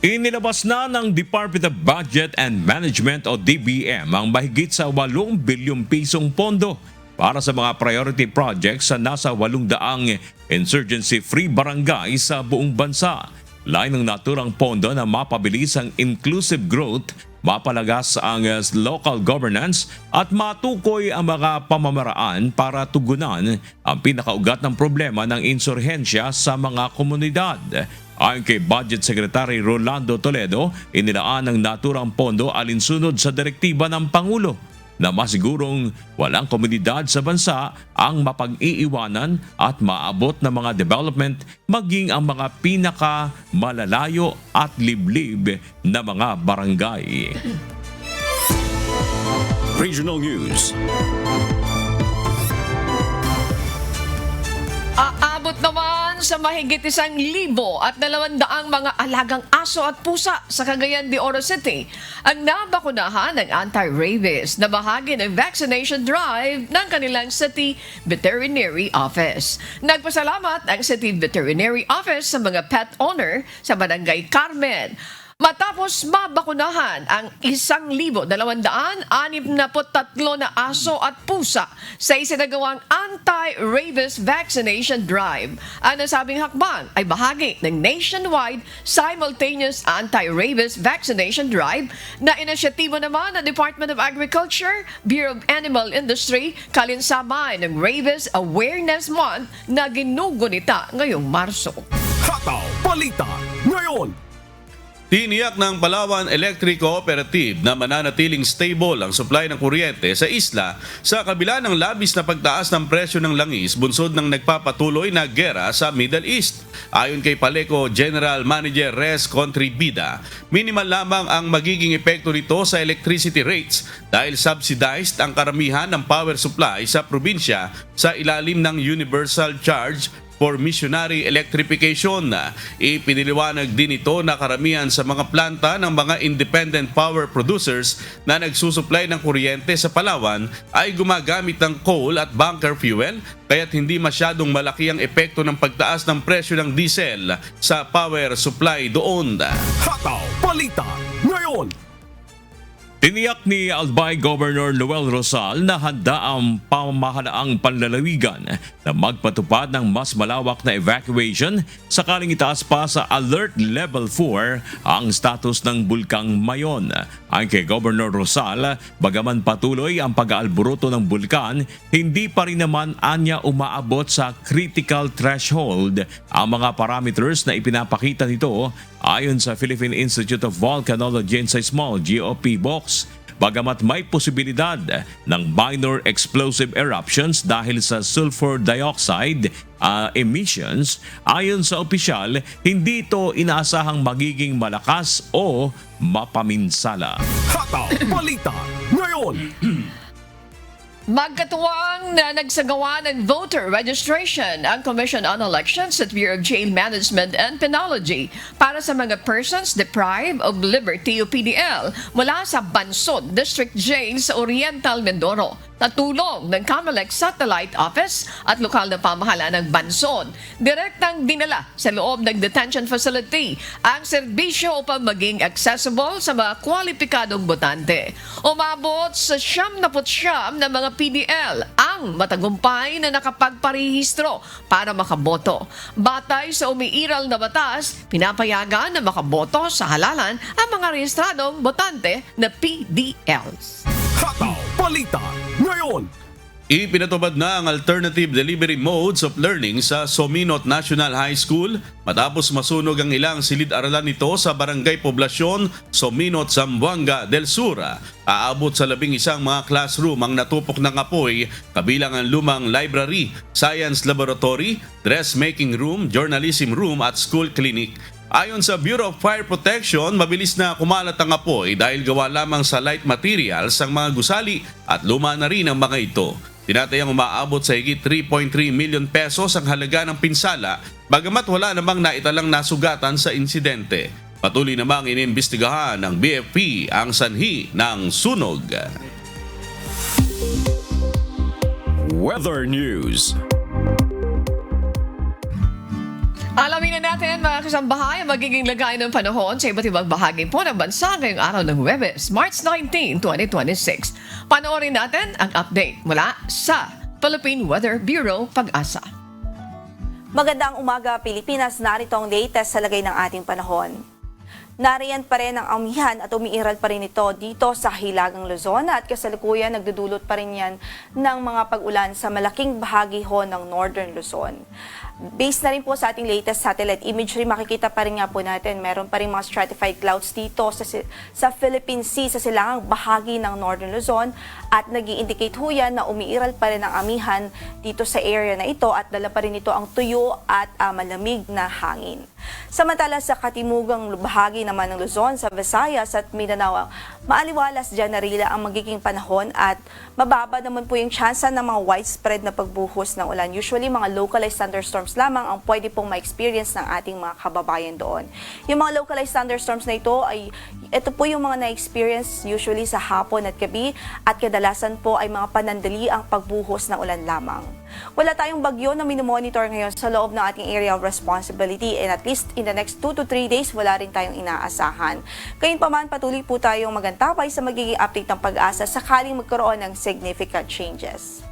Inilabas na ng Department of Budget and Management o DBM ang mahigit sa 8 bilyong pisong pondo para sa mga priority projects sa nasa 800 insurgency-free barangay sa buong bansa. Lain ng naturang pondo na mapabilis ang inclusive growth, mapalagas ang local governance at matukoy ang mga pamamaraan para tugunan ang pinakaugat ng problema ng insurhensya sa mga komunidad. Ayon kay Budget Secretary Rolando Toledo, inilaan ng naturang pondo alinsunod sa direktiba ng Pangulo na masigurong walang komunidad sa bansa ang mapag-iiwanan at maabot ng mga development maging ang mga pinaka-malalayo at liblib na mga barangay. Regional News. Aabot naman sa mahigit 1,200 mga alagang aso at pusa sa Cagayan de Oro City ang nabakunahan ng anti-rabies na bahagi ng vaccination drive ng kanilang City Veterinary Office. Nagpasalamat ang City Veterinary Office sa mga pet owner sa Barangay Carmen matapos mabakunahan ang 1,263 na aso at pusa sa isinagawang anti-rabies vaccination drive. Ang nasabing hakbang ay bahagi ng nationwide simultaneous anti-rabies vaccination drive na inisyatibo naman ng Department of Agriculture, Bureau of Animal Industry, kalinsabay ng Rabies Awareness Month na ginugunita ngayong Marso. Hataw Balita ngayon. Tiniyak ng Palawan Electric Cooperative na mananatiling stable ang supply ng kuryente sa isla sa kabila ng labis na pagtaas ng presyo ng langis bunsod ng nagpapatuloy na gera sa Middle East. Ayon kay Paleco General Manager Res Contribida, minimal lamang ang magiging epekto nito sa electricity rates dahil subsidized ang karamihan ng power supply sa probinsya sa ilalim ng Universal Charge for Missionary Electrification. Ipiniliwanag din ito na karamihan sa mga planta ng mga independent power producers na nagsusupply ng kuryente sa Palawan ay gumagamit ng coal at bunker fuel kaya't hindi masyadong malaki ang epekto ng pagtaas ng presyo ng diesel sa power supply doon. Hataw Balita ngayon. Tiniyak ni Albay Governor Noel Rosal na handa ang pamahalaang panlalawigan na magpatupad ng mas malawak na evacuation sakaling itaas pa sa Alert Level 4 ang status ng Bulkang Mayon. Ayon kay Governor Rosal, bagaman patuloy ang pag-aalburuto ng bulkan, hindi pa rin naman anya umaabot sa critical threshold ang mga parameters na ipinapakita nito ayon sa Philippine Institute of Volcanology and Seismology o PBOX. Bagamat may posibilidad ng minor explosive eruptions dahil sa sulfur dioxide emissions, ayon sa opisyal, hindi ito inaasahang magiging malakas o mapaminsala. Hataw Balita ngayon. Magkatuwang na nagsagawa ng voter registration ang Commission on Elections at Bureau of Jail Management and Penology para sa mga persons deprived of liberty o PDL mula sa Bansod District Jail sa Oriental Mindoro. Natulong ng CAMELEC Satellite Office at lokal na pamahalaan ng Bansod. Direktang dinala sa loob ng detention facility ang serbisyo upang maging accessible sa mga kwalipikadong botante. Umabot sa 79 na mga PDL ang matagumpay na nakapagparehistro para makaboto. Batay sa umiiral na batas, pinapayagan na makaboto sa halalan ang mga rehistradong botante na PDLs. Hataw Balita ngayon. Ipinatupad na ang alternative delivery modes of learning sa Sominot National High School matapos masunog ang ilang silid-aralan nito sa Barangay Poblasyon, Sominot, Zamboanga del Sur. Aabot sa 11 mga classroom ang natupok ng apoy, kabilang ang lumang library, science laboratory, dressmaking room, journalism room at school clinic. Ayon sa Bureau of Fire Protection, mabilis na kumalat ang apoy dahil gawa lamang sa light materials ang mga gusali at luma na rin ang mga ito. Tinatayang umaabot sa higit 3.3 million pesos ang halaga ng pinsala, bagamat wala namang naitalang nasugatan sa insidente. Patuloy namang inimbestigahan ng BFP ang sanhi ng sunog. Weather News. Alamin na natin mga kasambahay ang magiging lagay ng panahon sa iba't ibang bahagi po ng bansa ngayong araw ng Huwebes, March 19, 2026. Panoorin natin ang update mula sa Philippine Weather Bureau, Pag-asa. Magandang umaga Pilipinas, narito ang latest sa lagay ng ating panahon. Nariyan pa rin ang amihan at umiiral pa rin ito dito sa Hilagang Luzon at kasalukuyan nagdudulot pa rin yan ng mga pag-ulan sa malaking bahagi ho ng Northern Luzon. Based na rin po sa ating latest satellite imagery, makikita pa rin nga po natin, meron pa rin mga stratified clouds dito sa Philippine Sea, sa silangang bahagi ng Northern Luzon at nag-i-indicate ho yan na umiiral pa rin ang amihan dito sa area na ito at dala pa rin ito ang tuyo at malamig na hangin. Samantala sa katimugang bahagi naman ng Luzon, sa Visayas at Mindanao, maaliwalas dyan na rila ang magiging panahon at mababa naman po yung tsansa ng mga widespread na pagbuhos ng ulan. Usually mga localized thunderstorms thunderstorms lamang ang pwede pong ma-experience ng ating mga kababayan doon. Yung mga localized thunderstorms na ito po yung mga na-experience usually sa hapon at gabi at kadalasan po ay mga panandali ang pagbuhos ng ulan lamang. Wala tayong bagyo na minomonitor ngayon sa loob ng ating area of responsibility and at least in the next 2 to 3 days wala rin tayong inaasahan. Gayunpaman, patuloy po tayong magantabay sa magiging update ng Pag-asa sakaling magkaroon ng significant changes.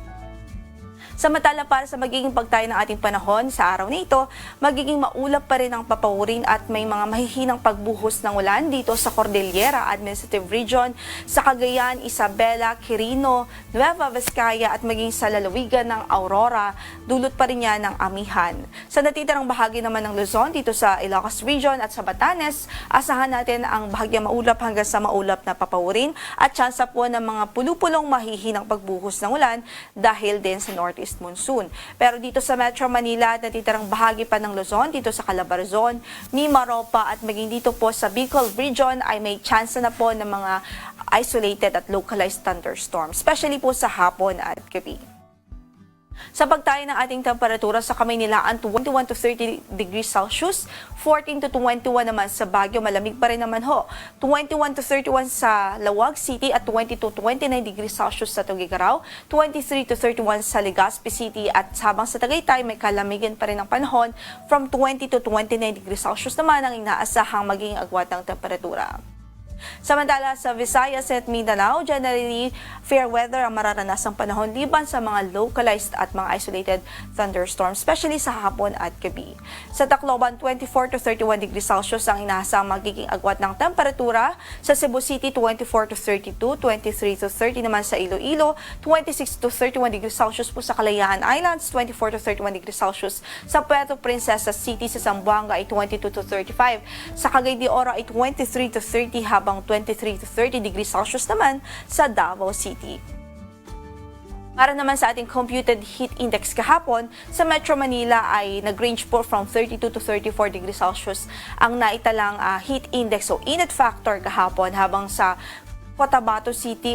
Samantala, para sa magiging pagtayo ng ating panahon sa araw na ito, magiging maulap pa rin ang papawirin at may mga mahihinang pagbuhos ng ulan dito sa Cordillera Administrative Region, sa Cagayan, Isabela, Quirino, Nueva Vizcaya at maging sa lalawigan ng Aurora, dulot pa rin yan ng amihan. Sa natitirang bahagi naman ng Luzon, dito sa Ilocos Region at sa Batanes, asahan natin ang bahagyang maulap hanggang sa maulap na papawirin at tsansa po ng mga pulupulong mahihinang pagbuhos ng ulan dahil din sa northeast monsoon. Pero dito sa Metro Manila at natitirang bahagi pa ng Luzon, dito sa Calabarzon, Mimaropa at maging dito po sa Bicol Region ay may chance na po ng mga isolated at localized thunderstorms, especially po sa hapon at gabi. Sa pagtayo ng ating temperatura sa Kamaynilaan, 21 to 30 degrees Celsius, 14 to 21 naman sa Baguio, malamig pa rin naman ho. 21 to 31 sa Lawag City at 20 to 29 degrees Celsius sa Tuguegarao, 23 to 31 sa Legazpi City at habang sa Tagaytay may kalamigan pa rin ang panahon, from 20 to 29 degrees Celsius naman ang inaasahang maging agwat ng temperatura. Samantala sa Visayas at Mindanao, generally fair weather ang mararanasang panahon liban sa mga localized at mga isolated thunderstorms, especially sa hapon at gabi. Sa Tacloban, 24 to 31 degrees Celsius ang inaasahang magiging agwat ng temperatura. Sa Cebu City, 24 to 32, 23 to 30 naman sa Iloilo, 26 to 31 degrees Celsius po sa Kalayaan Islands, 24 to 31 degrees Celsius sa Puerto Princesa City, sa Zamboanga ay 22 to 35, sa Cagayan de Oro ay 23 to 30 habang 23 to 30 degrees Celsius naman sa Davao City. Para naman sa ating computed heat index kahapon, sa Metro Manila ay nag-range po from 32 to 34 degrees Celsius ang naitalang heat index o init factor kahapon, habang sa Cotabato City,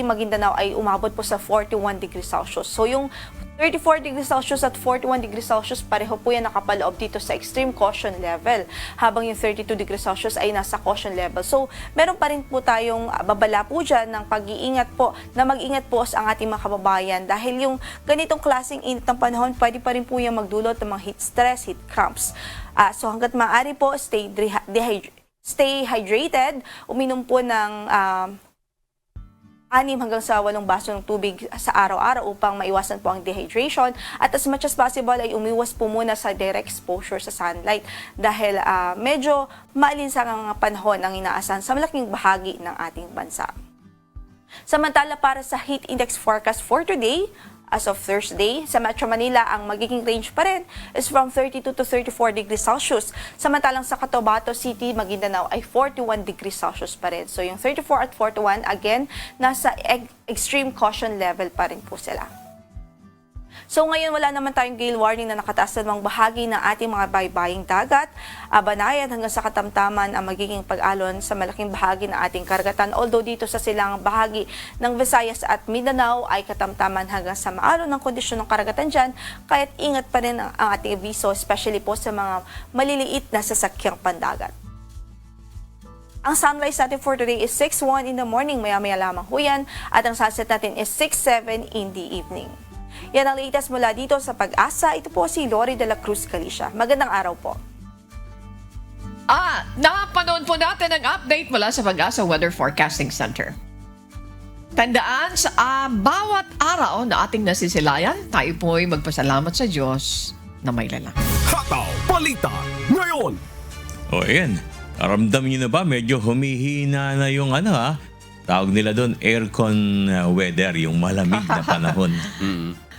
Maguindanao ay umabot po sa 41 degrees Celsius. So yung 34 degrees Celsius at 41 degrees Celsius, pareho po yan nakapaloob dito sa extreme caution level, habang yung 32 degrees Celsius ay nasa caution level. So, meron pa rin po tayong babala po dyan ng pag-iingat po, na mag-ingat po ang ating mga kababayan dahil yung ganitong klaseng init ng panahon, pwede pa rin po yung magdulot ng mga heat stress, heat cramps. So, hanggat maaari po, stay hydrated, uminom po ng 6 hanggang sa 8 baso ng tubig sa araw-araw upang maiwasan po ang dehydration, at as much as possible ay umiwas po muna sa direct exposure sa sunlight dahil medyo maalinsang ang panahon ang inaasahan sa malaking bahagi ng ating bansa. Samantala, para sa heat index forecast for today, as of Thursday, sa Metro Manila, ang magiging range pa rin is from 32 to 34 degrees Celsius. Samantalang sa Cotabato City, Maguindanao ay 41 degrees Celsius pa rin. So yung 34 at 41, again, nasa extreme caution level pa rin po sila. So ngayon wala naman tayong gale warning na nakataas na mga bahagi ng ating mga baybaying dagat. Banayan hanggang sa Katamtaman ang magiging pag-alon sa malaking bahagi ng ating karagatan. Although dito sa silang bahagi ng Visayas at Mindanao ay katamtaman hanggang sa maalon ng kondisyon ng karagatan dyan. Kaya't ingat pa rin ang ating aviso, especially po sa mga maliliit na sasakyang pandagat. Ang sunrise natin for today is 6:01 in the morning, maya-maya lamang ho yan. At ang sunset natin is 6:07 in the evening. Yan ang latest mula dito sa Pag-asa. Ito po si Lori de la Cruz Galicia. Magandang araw po. Napanood po natin ang update mula sa Pag-asa Weather Forecasting Center. Tandaan, sa bawat araw na ating nasisilayan, tayo po'y magpasalamat sa Diyos na may lalang. Hataw Balita ngayon. O ayan, ramdam niyo na ba medyo humihina na yung tawag nila doon aircon weather, yung malamig na panahon.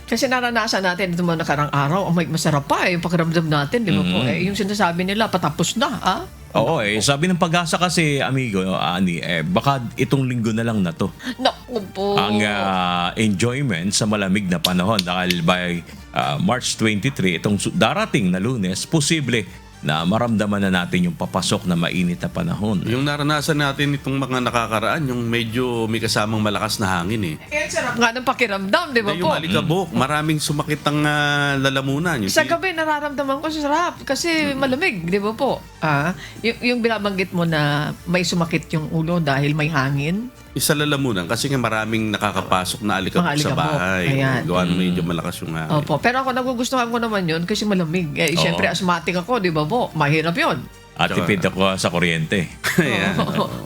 Kasi naranasan natin ito mga nakarang araw, masarap pa yung pakiramdam natin, di ba po? Yung sinasabi nila, patapos na, Oo, sabi ng Pag-asa kasi, amigo, Ani, baka itong linggo na lang na to. Naku po. Ang enjoyment sa malamig na panahon dahil by March 23, itong darating na Lunes, posible na maramdaman na natin yung papasok na mainit na panahon. Yung naranasan natin itong mga nakakaraan, yung medyo may kasamang malakas na hangin eh. Sarap nga ng pakiramdam, di ba Yung po? alikabok, maraming sumakit ang lalamunan. Sa gabi, nararamdaman ko sarap kasi malamig, di ba po? Yung binabanggit mo na may sumakit yung ulo dahil may hangin. Isa lalamunan kasi nga maraming nakakapasok na alikabok Mga sa alikabok. bahay. Ayan. Gawa na medyo malakas yung hangin. Opo, pero ako nagugustuhan ko naman yun kasi malamig. Siyempre, asthmatic ako, di ba po? Mahirap yun. At tipid ako sa kuryente.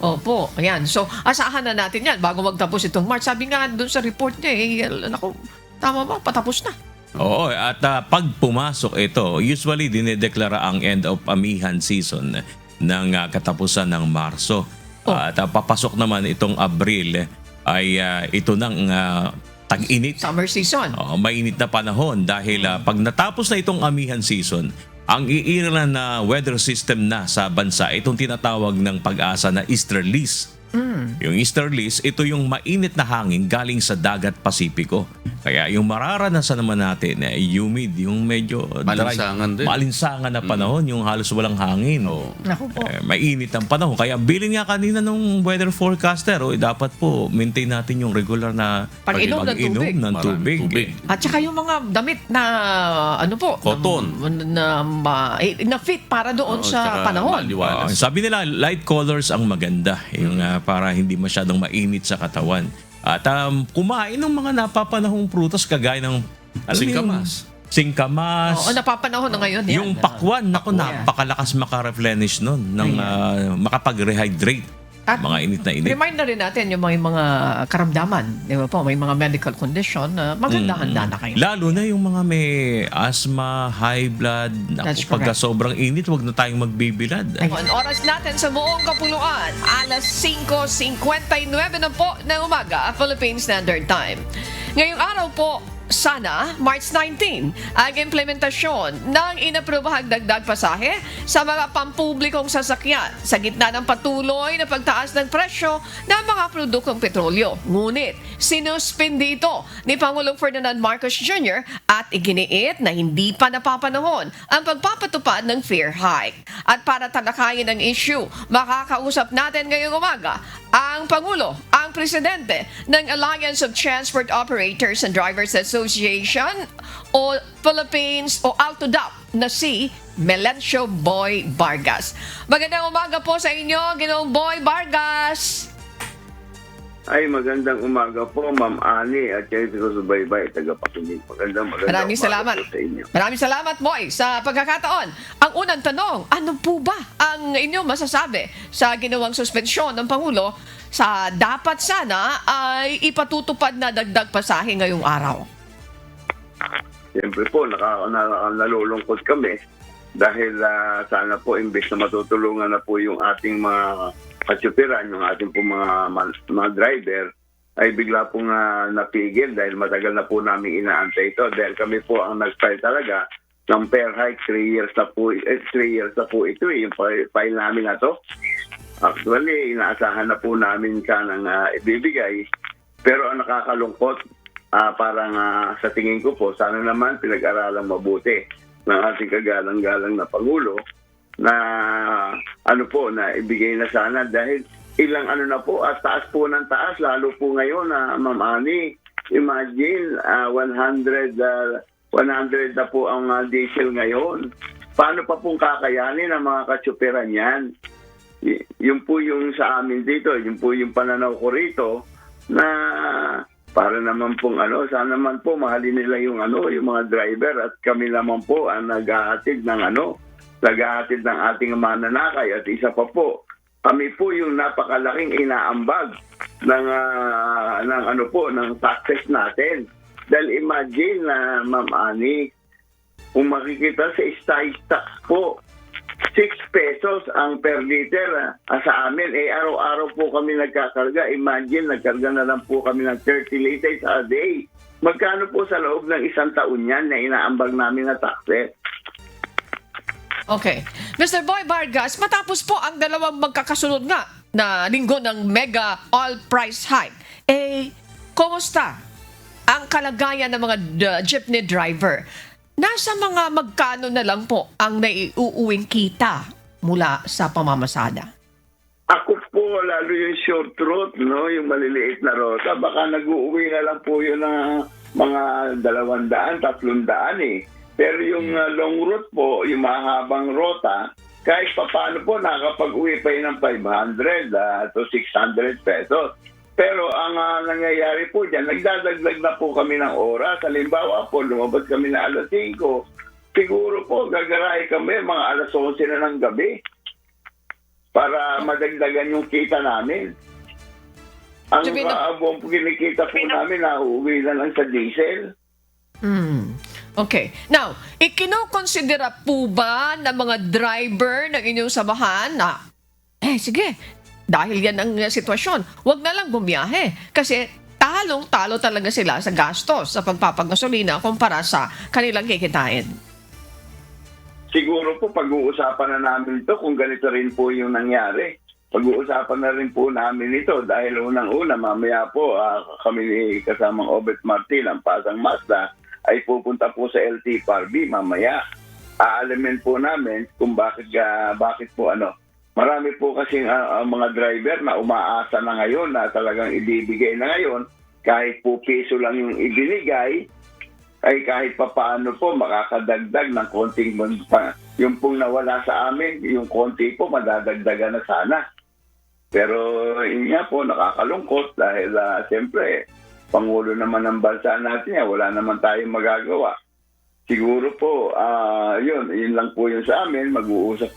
Opo, ayan. So, asahan na natin yan bago magtapos itong March. Sabi nga doon sa report niya, naku, tama ba? Patapos na. Oo, at pag pumasok ito, usually dinedeklara ang end of amihan season ng katapusan ng Marso. At papasok naman itong Abril ay ito ng tag-init. Summer season. Mainit na panahon dahil pag natapos na itong amihan season, ang iiral na weather system na sa bansa, itong tinatawag ng pag-asa na easterlies. Yung easterlies, ito yung mainit na hangin galing sa dagat Pasipiko. Kaya yung mararanasan naman natin, humid, yung medyo Malinsangan din. malinsangan na panahon, yung halos walang hangin. Naku po. Mainit ang panahon. Kaya bilin nga kanina nung weather forecaster, dapat po maintain natin yung regular na Pag-inom ng tubig. At saka yung mga damit na Cotton. na fit para doon sa panahon. Sabi nila, light colors ang maganda. Yung para hindi masyadong mainit sa katawan. At kumain ng mga napapanahong prutas kagaya ng singkamas. Oo, napapanahon na ngayon. Yan. Yung pakwan, napakalakas makareplenish nun ng makapag-rehydrate. At mga init na init. Remind na rin natin yung mga karamdaman. Di ba po? May mga medical condition na maganda-handa na kayo. Lalo na yung mga may asthma, high blood. That's Pagka correct. sobrang init, wag na tayong magbibilad. Ang oras natin sa buong kapuluan, alas 5:59 na po ng umaga, Philippine Standard Time. Ngayong araw po, sana March 19 ang implementasyon ng inaprobahang dagdag pasahe sa mga pampublikong sasakyan sa gitna ng patuloy na pagtaas ng presyo ng mga produktong petrolyo. Ngunit sinuspindi ito ni Pangulong Ferdinand Marcos Jr. at iginiit na hindi pa napapanahon ang pagpapatupad ng fare hike. At para talakayin ang issue, makakausap natin ngayong umaga ang Pangulo, ang Presidente ng Alliance of Transport Operators and Drivers Association o Philippines o ALTODAP na si Melencio Boy Vargas. Magandang umaga po sa inyo, Ginoong Boy Vargas. Ay, magandang umaga po, Ma'am Ani at Chelsea Subaybay, tagapakinig. Magandang Maraming salamat. po sa inyo. Maraming salamat, Boy, sa pagkakataon. Ang unang tanong, ano po ba ang inyong masasabi sa ginawang suspensyon ng Pangulo sa dapat sana ay ipatutupad na dagdag pasahe ngayong araw? Siyempre po, nalulungkot kami dahil sana po imbes na matutulungan na po yung ating mga kasyupiran, yung ating po mga driver, ay bigla pong napigil dahil matagal na po namin inaantay ito. Dahil kami po ang nag-file talaga ng fare hike 3 years na po ito yung file namin na to. Actually, inaasahan na po namin ka ng ibibigay. Pero ang nakakalungkot, parang sa tingin ko po, sana naman pinag-aralang mabuti ng ating kagalang-galang na Pangulo na na ibigay na sana dahil ilang na po at taas po ng taas lalo po ngayon Ma'am Ani, imagine 100 na po ang diesel ngayon. Paano pa pong kakayanin ang mga kasyuperan yan? Yun po yung sa amin dito, yun po yung pananaw ko rito na para naman pong sana naman po mahalin nila yung mga driver at kami naman po ang naghahatid ng naghahatid ng ating mananakay at isa pa po, kami po yung napakalaking inaambag ng taxes natin. Dahil imagine na Ma'am Ani, kung makikita sa excise tax po, 6 pesos ang per liter sa amin. Araw-araw po kami nagkakarga. Imagine, nagkarga na lang po kami ng 30 liters a day. Magkano po sa loob ng isang taon yan na inaambag namin na taxes? Okay. Mr. Boy Vargas, matapos po ang dalawang magkakasunod nga na linggo ng mega oil price hike, kumusta ang kalagayan ng mga jeepney driver? nasa mga magkano na lang po ang naiuuwing kita mula sa pamamasada? Ako po, lalo yung short route, no, yung maliliit na rota, baka nag-uuwi na lang po yun ng mga 200, 300 eh. Pero yung long route po, yung mahabang rota, kahit pa paano po, nakakapag-uwi pa yun ng 500 to 600 pesos. Pero ang nangyayari po dyan, nagdadagdag na po kami ng oras. Halimbawa po, lumabas kami na alas 5. Siguro po, gagarahe kami mga alas 11 na ng gabi para madagdagan yung kita namin. Ang buong kinikita po namin, nauuwi na lang sa diesel. Okay. Now, ikinokonsidera po ba ng mga driver ng inyong samahan na, sige, dahil yan ang sitwasyon, wag na lang bumiyahe. Kasi talong-talo talaga sila sa gastos sa pagpapagasolina kumpara sa kanilang kikitain. Siguro po pag-uusapan na namin ito kung ganito rin po yung nangyari. Pag-uusapan na rin po namin ito dahil unang-una mamaya po kami ni kasamang Obet Martin, ang Pasang Mazda, ay pupunta po sa LT Parby mamaya. Aalamin po namin kung bakit po marami po kasi mga driver na umaasa na ngayon na talagang ibibigay na ngayon. Kahit po piso lang yung ibinigay, ay kahit pa paano po makakadagdag ng konting yung pong nawala sa amin, yung konti po madadagdagan na sana. Pero yun nga po, nakakalungkot dahil siyempre, Pangulo naman ng bansa natin, wala naman tayong magagawa. Siguro po, yun lang po yun sa amin. Mag-uusap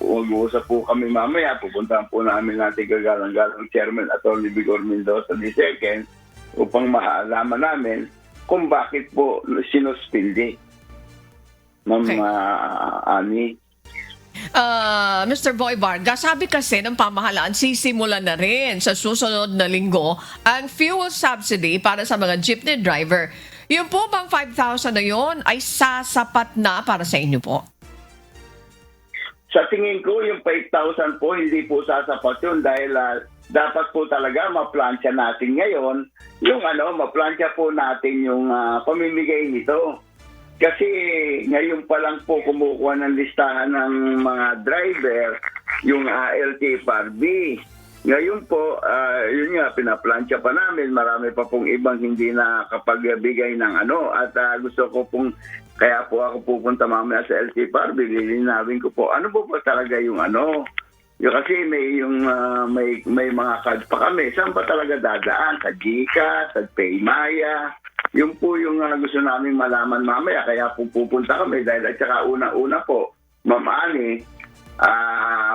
po kami mamaya. Pupuntahan po namin natin kagalang-galang Chairman Atty. Vigor Mendoza II upang maalaman namin kung bakit po sinuspindi. Ma'am Ani. Mr. Boy Vargas, sabi kasi ng pamahalaan, sisimulan na rin sa susunod na linggo ang fuel subsidy para sa mga jeepney driver. Yung po bang 5,000 na yun ay sasapat na para sa inyo po? Sa tingin ko, yung 5,000 po, hindi po sasapat yun dahil dapat po talaga maplansya natin ngayon yung maplansya po natin yung pamimigay nito. Kasi ngayon pa lang po kumukuha ng listahan ng mga driver yung LT Parby. Ngayon po, yun nga, pinaplansya pa namin. Marami pa pong ibang hindi na kapagbigay ng at gusto ko pong, kaya po ako pupunta mamaya sa LT Parby, lilinawin ko po, ano po ba talaga yung yung kasi may mga card pa kami. Saan pa talaga dadaan? Sa GCash, sa Paymaya. Yun po yung gusto namin malaman mamaya. Kaya po pupunta kami dahil at saka una-una po, Ma'am Ani,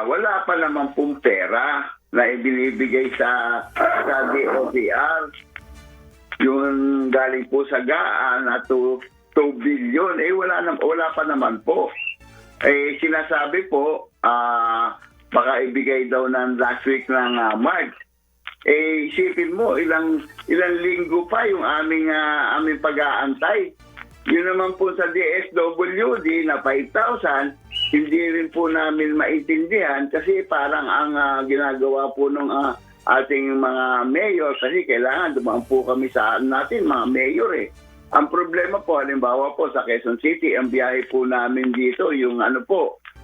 wala pa naman pong pera na ibinibigay sa DOTR. Yung galing po sa GAA na 2 billion, wala pa naman po. Sinasabi po, baka ibigay daw ng last week ng March. Isipin mo, ilang linggo pa yung aming pag-aantay. Yun naman po sa DSWD na 5,000, hindi rin po namin maintindihan kasi parang ang ginagawa po ng ating mga mayor kasi kailangan dumaan po kami sa natin mga mayor eh. Ang problema po, halimbawa po sa Quezon City, ang biyahe po namin dito yung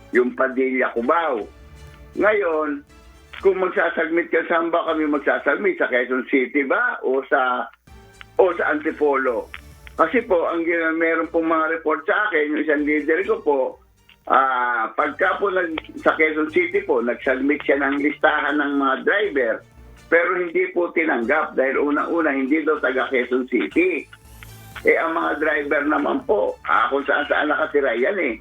yung Padilla Cubao. Ngayon, kung magsasubmit ka, saan ba kami magsasubmit? Sa Quezon City ba? O sa Antipolo? Kasi po, meron pong mga report sa akin, yung isang leader ko po, pagka po sa Quezon City po, nag-submit siya ng listahan ng mga driver, pero hindi po tinanggap dahil unang-una hindi daw taga Quezon City. Ang mga driver naman po, kung saan-saan nakatira yan eh.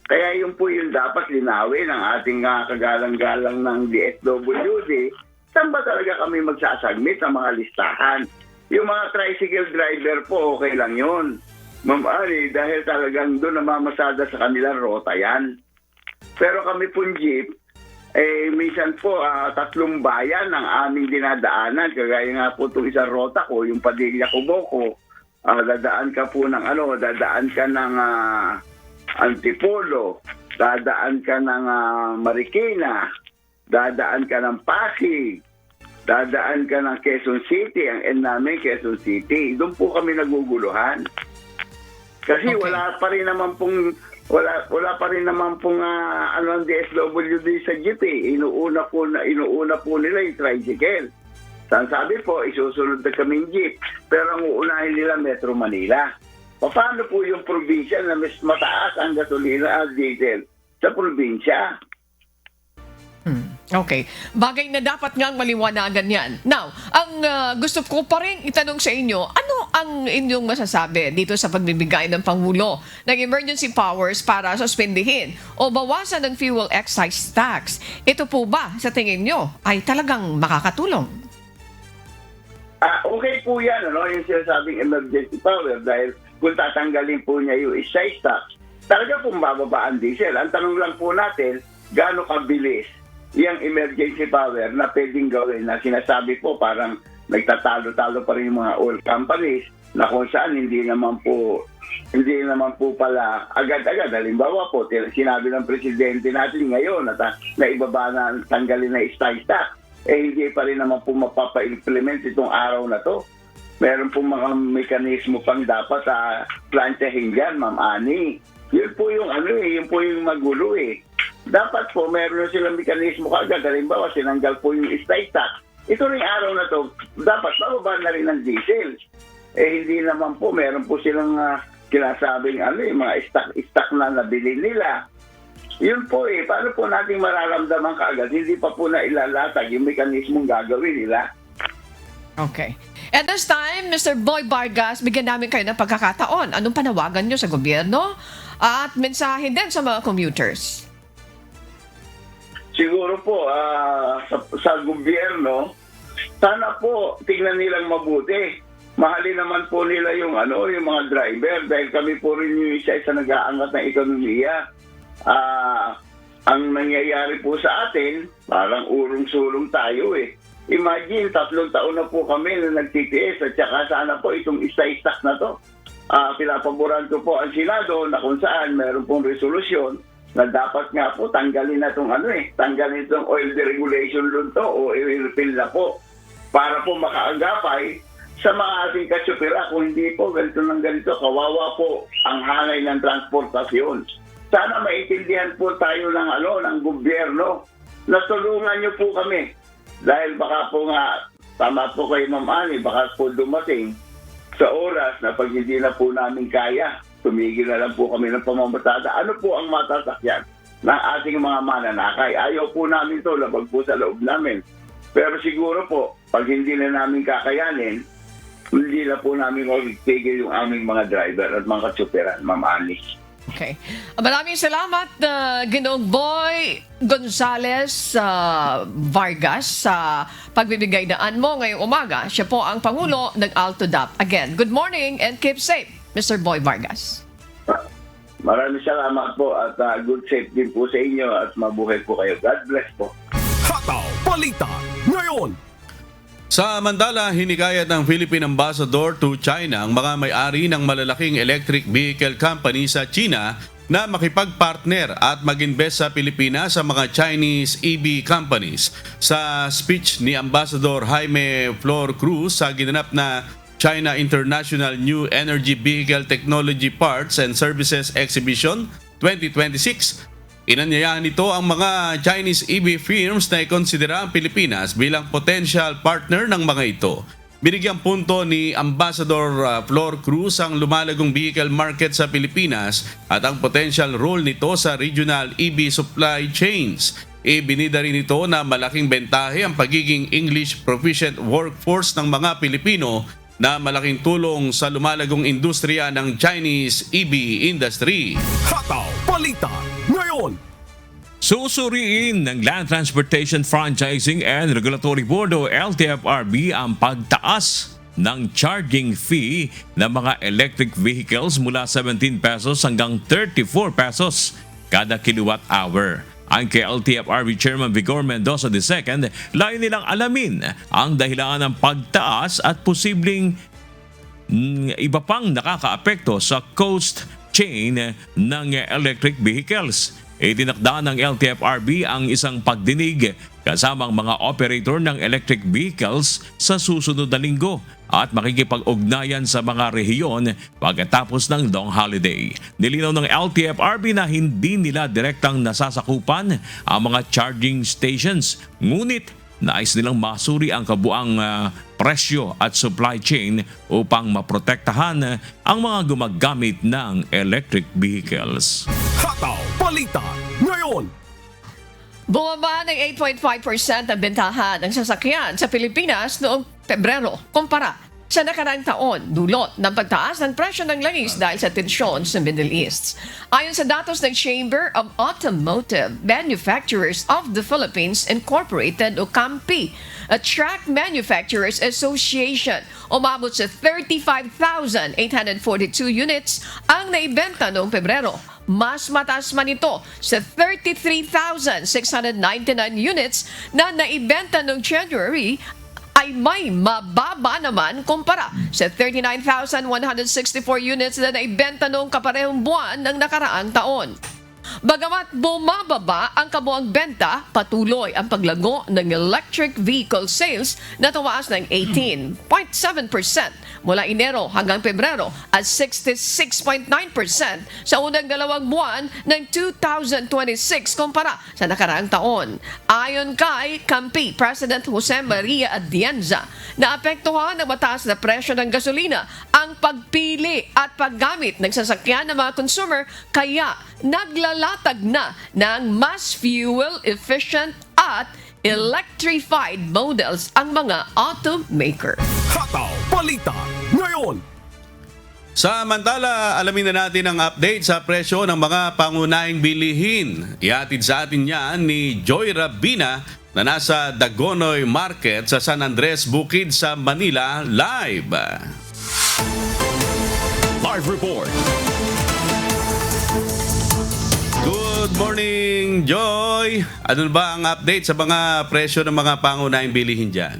Kaya yun po yung dapat linawin ng ating kagalang-galang ng DSWD. Saan ba talaga kami magsasubmit ng mga listahan? Yung mga tricycle driver po, okay lang yun. Ma'am Ali, dahil talagang doon namamasada sa kanilang rota yan. Pero kami pong jeep, minsan po 3 bayan ang aming dinadaanan. Kagaya nga po itong isang rota ko, yung Padilla Cuboco. Dadaan ka po ng dadaan ka ng Antipolo, dadaan ka ng Marikina, dadaan ka ng Pasig, dadaan ka ng Quezon City, ang end namin Quezon City. Doon po kami naguguluhan. Kasi wala pa rin naman pong ang DSWD sa jeep eh. Inuuna po nila yung tricycle. Sabi po, isusunod na kaming jeep. Pero ang uunahin nila Metro Manila. Paano po yung probinsya na mas mataas ang gasolina at diesel sa probinsya? Okay. Bagay na dapat ngang maliwanagan yan. Now, ang gusto ko pa rin itanong sa inyo, ano ang inyong masasabi dito sa pagbibigay ng Pangulo ng emergency powers para suspendihin o bawasan ng fuel excise tax? Ito po ba, sa tingin nyo, ay talagang makakatulong? Okay po yan, yung sinasabing emergency power dahil kung tatanggalin po niya yung excise tax, talaga pong bababa ang diesel. Ang tanong lang po natin, gaano kabilis yung emergency power na pwedeng gawin na sinasabi po parang nagtatalo-talo pa rin yung mga oil companies na kung saan hindi naman po pala agad-agad. Halimbawa po, sinabi ng presidente natin ngayon na ibaba na tanggalin na excise tax, hindi pa rin naman po mapapa-implement itong araw na to. Meron po mga mekanismo pang dapat plantyahin dyan, Ma'am Ani. Yun po yung magulo eh. Dapat po meron na silang mekanismo kagad. Halimbawa, sinanggal po yung excise tax. Ito ring araw na to, dapat bababa na rin ng diesel. Hindi naman po, meron po silang kinasabing mga stock na nabili nila. Yun po paano po natin mararamdaman kaagad? Hindi pa po na ilalatag yung mekanismong gagawin nila. Okay. At this time, Mr. Boy Vargas, bigyan namin kayo ng pagkakataon. Anong panawagan nyo sa gobyerno at mensahe din sa mga commuters? Siguro po, sa gobyerno, sana po tingnan nilang mabuti. Mahalin naman po nila yung mga driver dahil kami po rin yung isa sa nag-aangat ng ekonomiya. Ang nangyayari po sa atin, parang urong-sulong tayo eh. Imagine, 3 taon na po kami na nagtitiis at saka sana po itong excise tax na to. Pinapaboran ko po ang Senado na kung saan meron pong resolusyon na dapat nga po tanggalin na itong tanggalin itong oil deregulation loan to o i-repeal na po para po makaagapay sa mga ating katsupira. Kung hindi po ganito ng ganito, kawawa po ang hanay ng transportasyon. Sana maintindihan po tayo ng gobyerno na tulungan niyo po kami. Dahil baka po nga, tama po kayo Ma'am Ani, baka po dumating sa oras na pag hindi na po namin kaya, tumigil na lang po kami ng pamamatada. Ano po ang matasakyan ng ating mga mananakay? Ayaw po namin to, labag po sa loob namin. Pero siguro po, pag hindi na namin kakayanin, hindi na po namin magtigil yung aming mga driver at mga katsuperan, Ma'am Ani. Okay. Maraming salamat, Ginoong Boy Gonzales Vargas sa pagbibigay daan mo ngayong umaga. Siya po ang Pangulo ng AltoDAP. Again, good morning and keep safe, Mr. Boy Vargas. Maraming salamat po at good safe din po sa inyo at mabuhay po kayo. God bless po. Hataw Balita ngayon. Sa Mandala, hinikayat ng Philippine Ambassador to China ang mga may-ari ng malalaking electric vehicle company sa China na makipag-partner at mag-invest sa Pilipinas sa mga Chinese EV companies. Sa speech ni Ambassador Jaime Flor Cruz sa ginanap na China International New Energy Vehicle Technology Parts and Services Exhibition 2026, inanyayahan nito ang mga Chinese EV firms na ikonsidera ang Pilipinas bilang potential partner ng mga ito. Binigyang punto ni Ambassador Flor Cruz ang lumalagong vehicle market sa Pilipinas at ang potential role nito sa regional EV supply chains. Ibinida rin nito na malaking bentahe ang pagiging English proficient workforce ng mga Pilipino na malaking tulong sa lumalagong industriya ng Chinese EV industry. Hataw Balita ngayon. Susuriin ng Land Transportation Franchising and Regulatory Board o LTFRB ang pagtaas ng charging fee ng mga electric vehicles mula 17 pesos hanggang 34 pesos kada kilowatt hour. Ang kay LTFRB Chairman Vigor Mendoza II, layo nilang alamin ang dahilan ng pagtaas at posibleng iba pang nakakaapekto sa cost chain ng electric vehicles. Itinakda ng LTFRB ang isang pagdinig kasama ang mga operator ng electric vehicles sa susunod na linggo at makikipag-ugnayan sa mga rehiyon pagkatapos ng long holiday. Nilinaw ng LTFRB na hindi nila direktang nasasakupan ang mga charging stations, ngunit nais nilang masuri ang kabuang presyo at supply chain upang maprotektahan ang mga gumagamit ng electric vehicles. Hataw Balita ngayon. Bumaba ng 8.5% ang bentahan ng sasakyan sa Pilipinas noong Pebrero kumpara sa nakaraang taon, dulot ng pagtaas ng presyo ng langis dahil sa tensyon sa Middle East. Ayon sa datos ng Chamber of Automotive Manufacturers of the Philippines Incorporated o CAMPI, a Truck Manufacturers Association, umabot sa 35,842 units ang naibenta noong Pebrero. Mas mataas man ito sa 33,699 units na naibenta noong January, ay may mababa naman kumpara sa 39,164 units na naibenta noong kaparehong buwan ng nakaraang taon. Bagamat bumababa ang kabuang benta, patuloy ang paglago ng electric vehicle sales na tumaas ng 18.7% mula Enero hanggang Pebrero at 66.9% sa unang dalawang buwan ng 2026 kumpara sa nakaraang taon. Ayon kay CAMPI President Jose Maria Atienza, naapektuhan ng mataas na presyo ng gasolina ang pagpili at paggamit ng sasakyan ng mga consumer, kaya naglalatag na ng mas fuel-efficient at electrified models ang mga automaker. Hataw Balita ngayon. Samantala, alamin na natin ang update sa presyo ng mga pangunahing bilihin. Ihatid sa atin yan ni Joy Rabina na nasa Dagonoy Market sa San Andres, Bukid sa Manila, live. Live report. Good morning, Joy! Ano ba ang update sa mga presyo ng mga pangunahing bilihin dyan?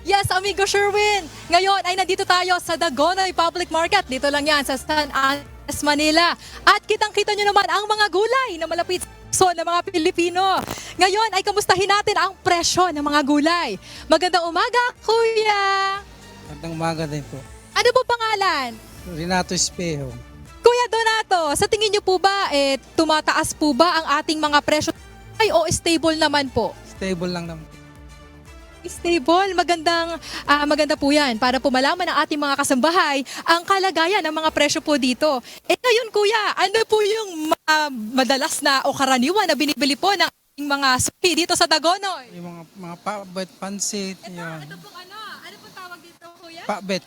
Yes, amigo Sherwin. Ngayon ay nandito tayo sa Dagonoy Public Market. Dito lang yan sa San Andres, Manila. At kitang-kita nyo naman ang mga gulay na malapit sa ng mga Pilipino. Ngayon ay kamustahin natin ang presyo ng mga gulay. Magandang umaga, Kuya! Magandang umaga din po. Ano po pangalan? Renato Espejo. Kuya Donato, sa tingin niyo po ba, tumataas po ba ang ating mga presyo o stable naman po? Stable lang naman. Stable, maganda po yan para po malaman ng ating mga kasambahay ang kalagayan ng mga presyo po dito. Ngayon kuya, ano po yung madalas na o karaniwan na binibili po ng ating mga suki dito sa Dagonoy? Yung mga pakbet, pansit. Ito pong ano pong tawag dito kuya? Pakbet.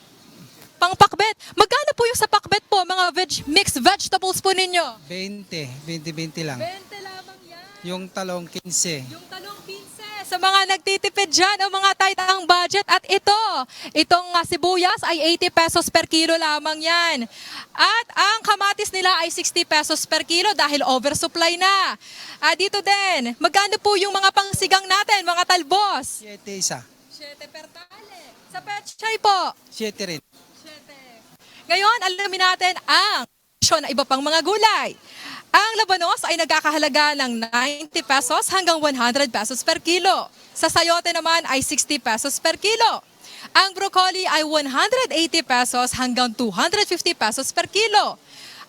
Pang-pakbet. Magkano po yung sa pakbet po, mga mixed vegetables po ninyo? 20 lang. 20 lamang yan. Yung talong 15. Yung talong 15. Sa mga nagtitipid dyan o mga tight ang budget. At itong sibuyas ay 80 pesos per kilo lamang yan. At ang kamatis nila ay 60 pesos per kilo dahil oversupply na. Dito din, magkano po yung mga pangsigang natin, mga talbos? 7 isa. 7 per tali. Sa pechay po? 7 rin. Ngayon, alamin natin ang presyo ng iba pang mga gulay. Ang labanos ay nagkakahalaga ng 90 pesos hanggang 100 pesos per kilo. Sa sayote naman ay 60 pesos per kilo. Ang broccoli ay 180 pesos hanggang 250 pesos per kilo.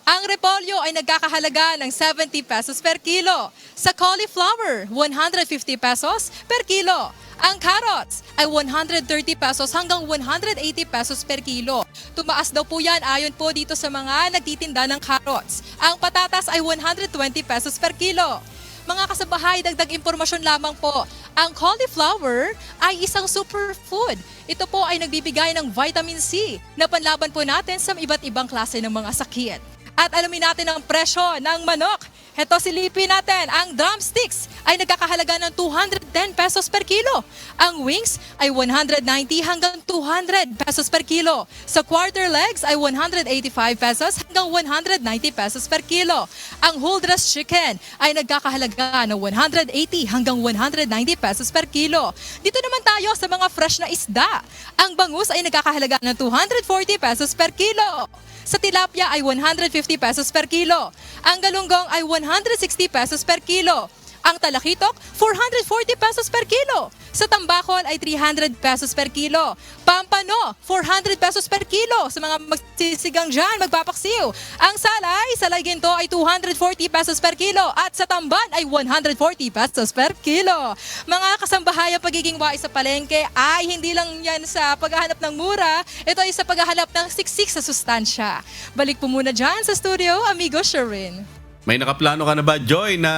Ang repolyo ay nagkakahalaga ng 70 pesos per kilo. Sa cauliflower, 150 pesos per kilo. Ang carrots ay 130 pesos hanggang 180 pesos per kilo. Tumaas daw po yan ayon po dito sa mga nagtitinda ng carrots. Ang patatas ay 120 pesos per kilo. Mga kasabahay, dagdag impormasyon lamang po. Ang cauliflower ay isang superfood. Ito po ay nagbibigay ng vitamin C na panlaban po natin sa iba't ibang klase ng mga sakit. At alamin natin ang presyo ng manok. Ito silipin natin, ang drumsticks ay nagkakahalaga ng 210 pesos per kilo. Ang wings ay 190 hanggang 200 pesos per kilo. Sa quarter legs ay 185 pesos hanggang 190 pesos per kilo. Ang whole dress chicken ay nagkakahalaga ng 180 hanggang 190 pesos per kilo. Dito naman tayo sa mga fresh na isda. Ang bangus ay nagkakahalaga ng 240 pesos per kilo. Sa tilapia ay 150 pesos per kilo. Ang galunggong ay 160 pesos per kilo. Ang talakitok, 440 pesos per kilo. Sa tambakol ay 300 pesos per kilo. Pampano, 400 pesos per kilo sa mga magsisigang dyan, magpapaksiw. Ang salay ginto ay 240 pesos per kilo at sa tamban ay 140 pesos per kilo. Mga kasambahayang pagiging wais sa palengke ay hindi lang yan sa paghahanap ng mura, ito ay sa paghahanap ng siksik sa sustansya. Balik po muna dyan sa studio, amigo Sherwin. May nakaplano ka na ba, Joy, na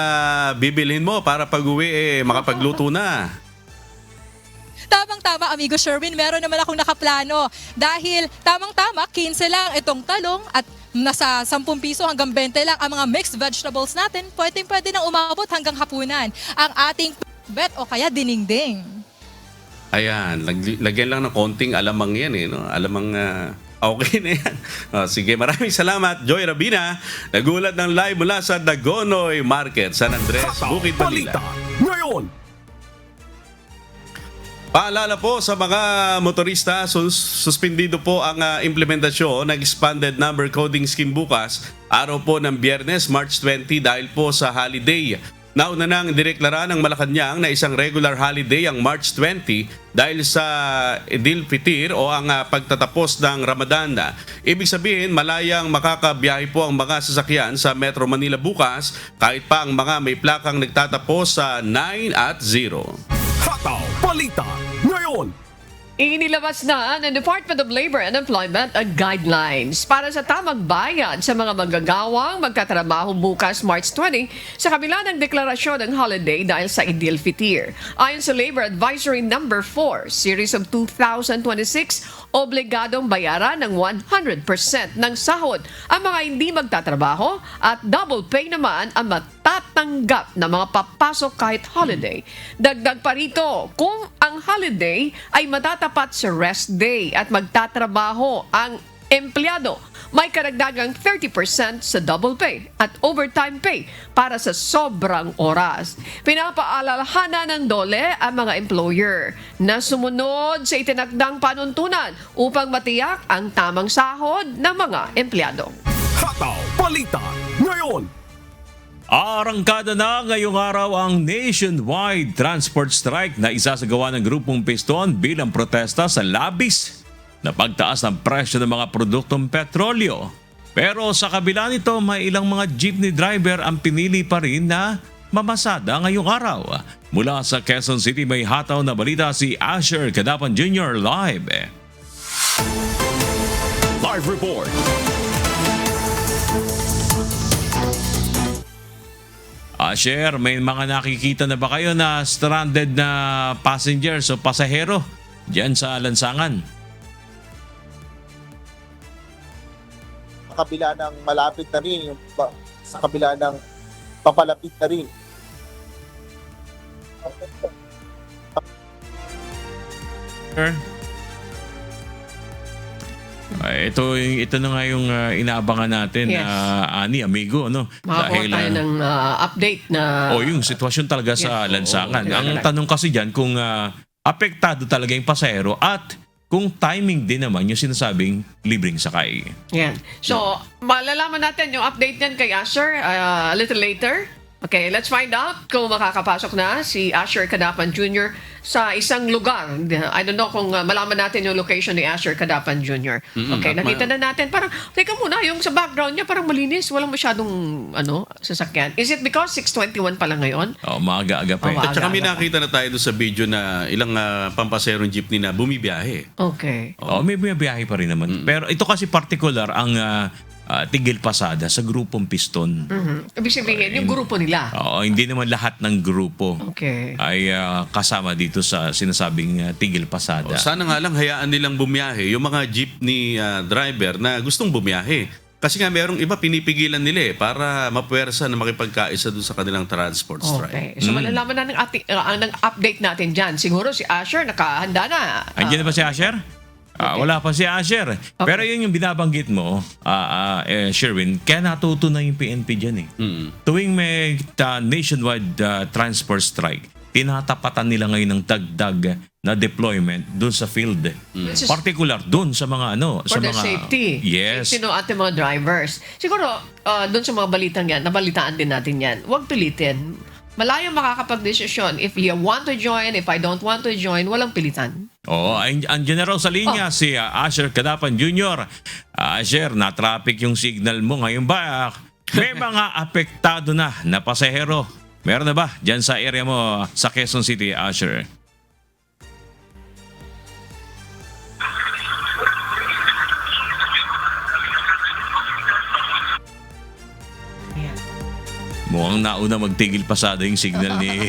bibilhin mo para pag-uwi makapagluto na? Tamang-tama, amigo Sherwin, meron naman akong nakaplano. Dahil tamang-tama, 15 lang itong talong at nasa 10 piso hanggang 20 lang ang mga mixed vegetables natin. Pwede nang umabot hanggang hapunan. Ang ating bet o kaya dinengdeng. Ayan, lagyan lang ng konting alamang yan no? Alamang okay na yan. Sige, maraming salamat, Joy Rabina. Nagulat ng live mula sa Dagonoy Market, San Andres, Bukid Manila. Ngayon, Paalala po sa mga motorista, suspendido po ang implementasyon ng expanded number coding scheme bukas, araw po ng Biyernes, March 20 dahil po sa holiday. Nauna nang direklara ng Malacanang na isang regular holiday ang March 20 dahil sa Idil Fitir o ang pagtatapos ng Ramadan. Ibig sabihin, malayang makakabiyahe po ang mga sasakyan sa Metro Manila bukas kahit pa ang mga may plakang nagtatapos sa 9 at 0. Hataw Balita ngayon. Inilabas na ng Department of Labor and Employment ang guidelines para sa tamang bayad sa mga manggagawang magkatrabaho bukas March 20 sa kabila ng deklarasyon ng holiday dahil sa Idil Fitir. Ayon sa Labor Advisory No. 4, Series of 2026, obligadong bayaran ng 100% ng sahod ang mga hindi magtatrabaho at double pay naman ang matatanggap na mga papasok kahit holiday. Dagdag pa rito, kung ang holiday ay matatapat sa rest day at magtatrabaho ang empleyado, may karagdagang 30% sa double pay at overtime pay para sa sobrang oras. Pinapaalalahanan ng DOLE ang mga employer na sumunod sa itinakdang panuntunan upang matiyak ang tamang sahod ng mga empleyado. Hataw Balita ngayon. Arangkada na ngayong araw ang nationwide transport strike na isasagawa ng Grupong Piston bilang protesta sa labis na pagtaas ng presyo ng mga produktong petrolyo. Pero sa kabila nito, may ilang mga jeepney driver ang pinili pa rin na mamasada ngayong araw. Mula sa Quezon City, may hataw na balita si Asher Cadapan Jr. live. Live report. Asher, may mga nakikita na ba kayo na stranded na passengers o pasahero dyan sa lansangan? Sa kabila ng malapit na rin, sa kabila ng papalapit na rin. Sure. Ito na nga yung inaabangan natin, Yes. Ani, amigo, no? Makakuha tayo ng update na... yung sitwasyon talaga sa Yes. lansangan. Oo, Ang correct. tanong kasi dyan kung apektado talaga yung pasahero at kung timing din naman yung sinasabing libreng sakay. Yan. So, malalaman natin yung update niyan kay Asher a little later. Okay, let's find out kung makakapasok na si Asher Cadapan Jr. sa isang lugar. I don't know kung malaman natin yung location ni Asher Cadapan Jr. Okay, nakita na natin. Parang, teka muna, yung sa background niya parang malinis. Walang masyadong sasakyan. Is it because 6:21 pa lang ngayon? Maaga-aga pa. At saka may nakita na tayo doon sa video na ilang pampaserong jeepney na bumibiyahe. Okay. May biyahe pa rin naman. Pero ito kasi particular ang tigil pasada sa grupong Piston. Ibig sabihin, yung grupo nila. Hindi naman lahat ng grupo Okay. ay kasama dito sa sinasabing tigil pasada. Sana nga lang hayaan nilang bumiyahe yung mga jeepney driver na gustong bumiyahe. Kasi nga merong iba pinipigilan nila para mapuwersa na makipagkaisa doon sa kanilang transport strike. Okay. So, malalaman na ng update natin dyan. Siguro si Asher nakahanda na. Andiyan na ba si Asher? Wala pa si Asher. Pero yun yung binabanggit mo, Sherwin, kaya natuto na yung PNP dyan eh. Tuwing may nationwide transport strike, tinatapatan nila ngayon ng dagdag na deployment doon sa field. Particular doon sa mga For sa their mga safety. Yes. Safety ng ating mga drivers. Siguro, doon sa mga balitang yan, nabalitaan din natin yan. Huwag pilitin. Malayo makakapag-desisyon. If you want to join, if I don't want to join, walang pilitan. Ang general sa linya si Asher Cadapan Jr. Asher, na-traffic yung signal mo ngayon ba? May mga apektado na pasahero. Meron na ba dyan sa area mo sa Quezon City, Asher? Mukhang nauna magtigil pasado yung signal ni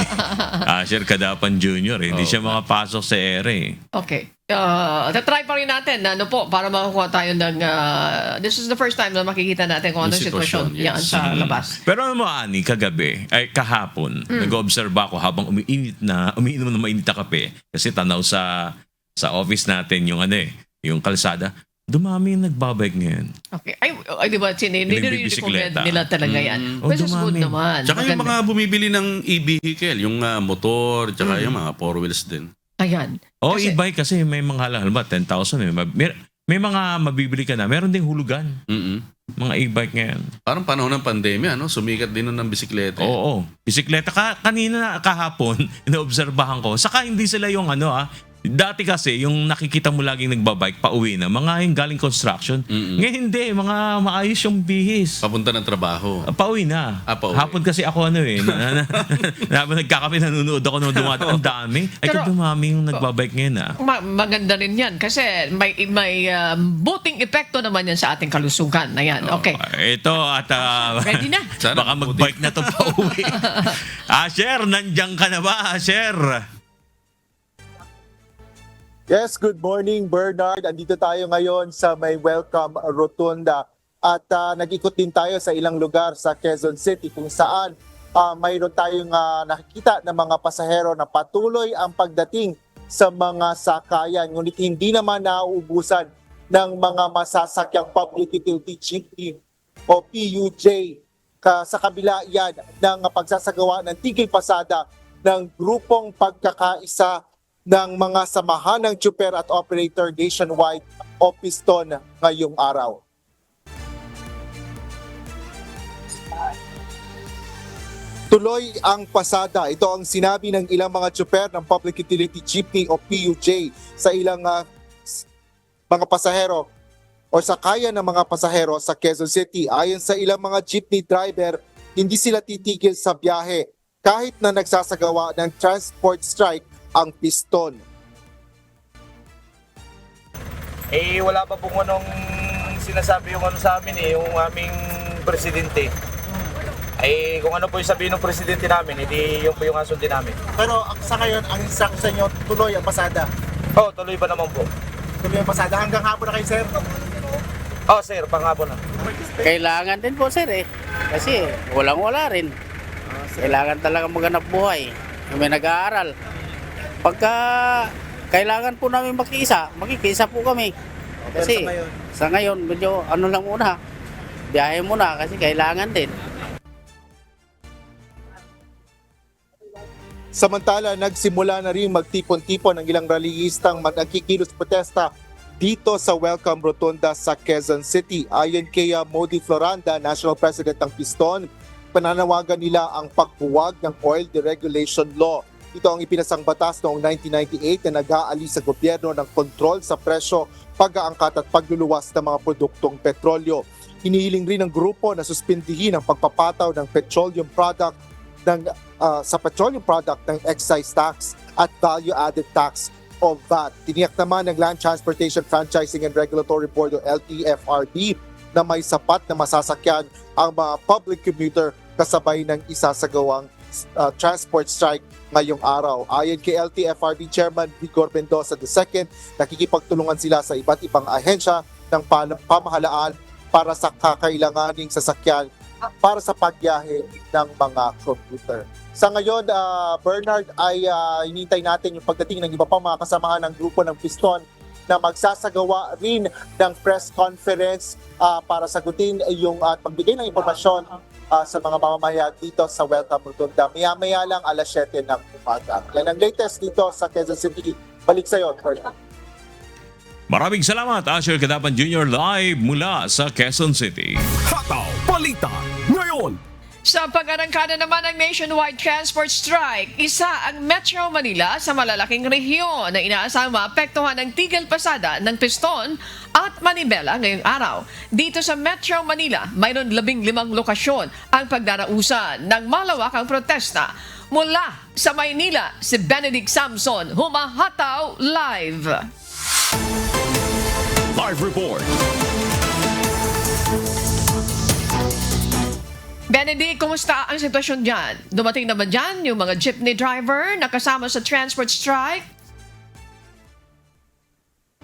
Asher Cadapan Jr. Hindi siya makapasok sa ere. Okay. Try pa rin natin para makakuha tayo ng this is the first time na makikita natin kung anong sitwasyon yan sa labas. Pero ano mo, Ani, kahapon, nag-observe ako habang umiinom na mainit na kape kasi tanaw sa office natin yung yung kalsada. Dumami yung nagbabike ngayon. Okay. Ay di ba, nire-recommend nila talaga yan. Which is good naman. Tsaka yung mga bumibili ng e-vehicle, yung motor, tsaka yung mga four wheels din. Ayan. E-bike kasi may mga halal ba, 10,000. May mga mabibili ka na. Meron ding hulugan. Mga e-bike ngayon. Parang panahon ng pandemya, sumikat din nun ng bisikleta. Oo. Bisikleta. Kanina kahapon, ina-obserbahan ko. Saka hindi sila yung dati kasi yung nakikita mo laging nagbabike pa uwi na mga yung galing construction. Ngayon hindi, mga maayos yung bihis. Papunta ng trabaho. Pauwi na. Pauwi. Hapon kasi ako nagkakape, nanonood ako nung dumadaan. Ang dami. Dumami yung nagbabike ngayon. Maganda rin yan kasi may buting epekto naman yan sa ating kalusugan. Ayan, okay. Ito at ready na. Baka magbike na to pauwi. Asher, nandiyan ka na ba, Asher? Yes, good morning Bernard. Andito tayo ngayon sa may Welcome Rotunda at nag-ikot din tayo sa ilang lugar sa Quezon City kung saan mayroon tayong nakikita ng mga pasahero na patuloy ang pagdating sa mga sakayan. Ngunit hindi naman nauubusan ng mga masasakyang public utility jeepney o PUJ. Sa kabila yan ng pagsasagawa ng tigil pasada ng grupong pagkakaisa ng mga samahan ng tsuper at operator nationwide o Piston ngayong araw. Tuloy ang pasada. Ito ang sinabi ng ilang mga tsuper ng Public Utility Jeepney o PUJ sa ilang mga pasahero o sakayan ng mga pasahero sa Quezon City. Ayon sa ilang mga jeepney driver, hindi sila titigil sa biyahe kahit na nagsasagawa ng transport strike ang Piston. Wala pa pong sinasabi yung sa amin yung aming presidente. Kung ano po yung sabihin ng presidente namin, hindi yung po yung asundin namin. Pero sa ngayon, ang sa inyo, tuloy ang pasada? Oo, tuloy ba naman po? Tuloy ang pasada. Hanggang hapon na kayo, sir? Oo, sir, panghapon na. Kailangan din po, sir, kasi walang-wala rin. Kailangan talaga maghanap buhay. May nag-aaral. Pagka kailangan po namin makikisa po kami. Kasi sa ngayon, medyo lang muna, biyahe muna kasi kailangan din. Samantala, nagsimula na rin magtipon-tipon ng ilang rallyistang nagkikilos protesta dito sa Welcome Rotunda sa Quezon City. Ayon kay Modi Floranda, National President ng Piston, pananawagan nila ang pagbuwag ng oil deregulation law. Ito ang ipinasang batas noong 1998 na nag-aalis sa gobyerno ng kontrol sa presyo, pag-aangkat at pagluluwas ng mga produktong petrolyo. Hinihiling rin ng grupo na suspindihin ang pagpapataw ng petroleum product ng excise tax at value-added tax o VAT. Tiniyak naman ng Land Transportation Franchising and Regulatory Board o LTFRB na may sapat na masasakyan ang mga public commuter kasabay ng isasagawang transport strike ngayong araw. Ayon kay LTFRB Chairman Vigor Mendoza II, nakikipagtulungan sila sa iba't ibang ahensya ng pamahalaan para sa kakailanganing sasakyan para sa pagbiyahe ng mga commuter. Sa ngayon, Bernard, ay hinintay natin yung pagdating ng iba pang mga kasamahan ng grupo ng Piston na magsasagawa rin ng press conference para sagutin yung pagbigay ng impormasyon sa mga mamamayan dito sa Welcome Rotunda. Maya-maya lang 7:00 ng umaga. Yan ang latest dito sa Quezon City. Balik sa iyo, Bernard. Maraming salamat, Asher Cadapan Jr. live mula sa Quezon City. Hataw Balita ngayon. Sa pag-arangkada naman ng nationwide transport strike, isa ang Metro Manila sa malalaking rehiyon na inaasang maapektuhan ng tigil pasada ng piston at manibela ngayong araw. Dito sa Metro Manila, mayroon 15 lokasyon ang pagdarausan ng malawakang protesta. Mula sa Maynila, si Benedict Samson, humahataw live. Live report. Benedict, kumusta ang sitwasyon dyan? Dumating na ba dyan yung mga jeepney driver na kasama sa transport strike?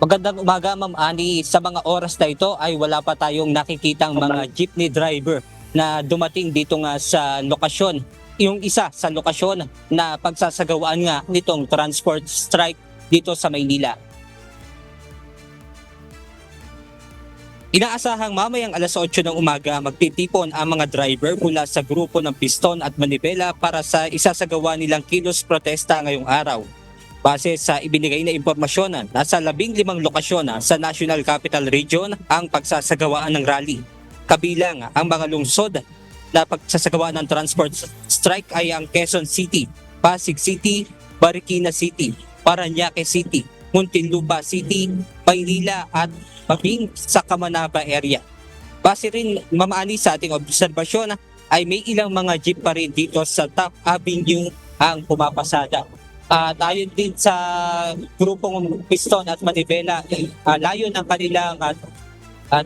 Magandang umaga, Ma'am Ani. Sa mga oras na ito ay wala pa tayong nakikitang mga jeepney driver na dumating dito nga sa lokasyon. Yung isa sa lokasyon na pagsasagawaan nga nitong transport strike dito sa Maynila. Inaasahang mamayang alas 8 ng umaga magtitipon ang mga driver mula sa grupo ng Piston at Manibela para sa isasagawa nilang kilos protesta ngayong araw. Base sa ibinigay na impormasyon, nasa 15 lokasyon sa National Capital Region ang pagsasagawaan ng rally. Kabilang ang mga lungsod na pagsasagawa ng transport strike ay ang Quezon City, Pasig City, Marikina City, Parañaque City, Muntinlupa City, Maynila at Mabing sa Kamanaba area. Base rin, Ma'am Ani, sa ating obserbasyon ay may ilang mga jeep pa rin dito sa Top Avenue ang pumapasada. At ayon din sa grupong Piston at Manibela, layo ng kanilang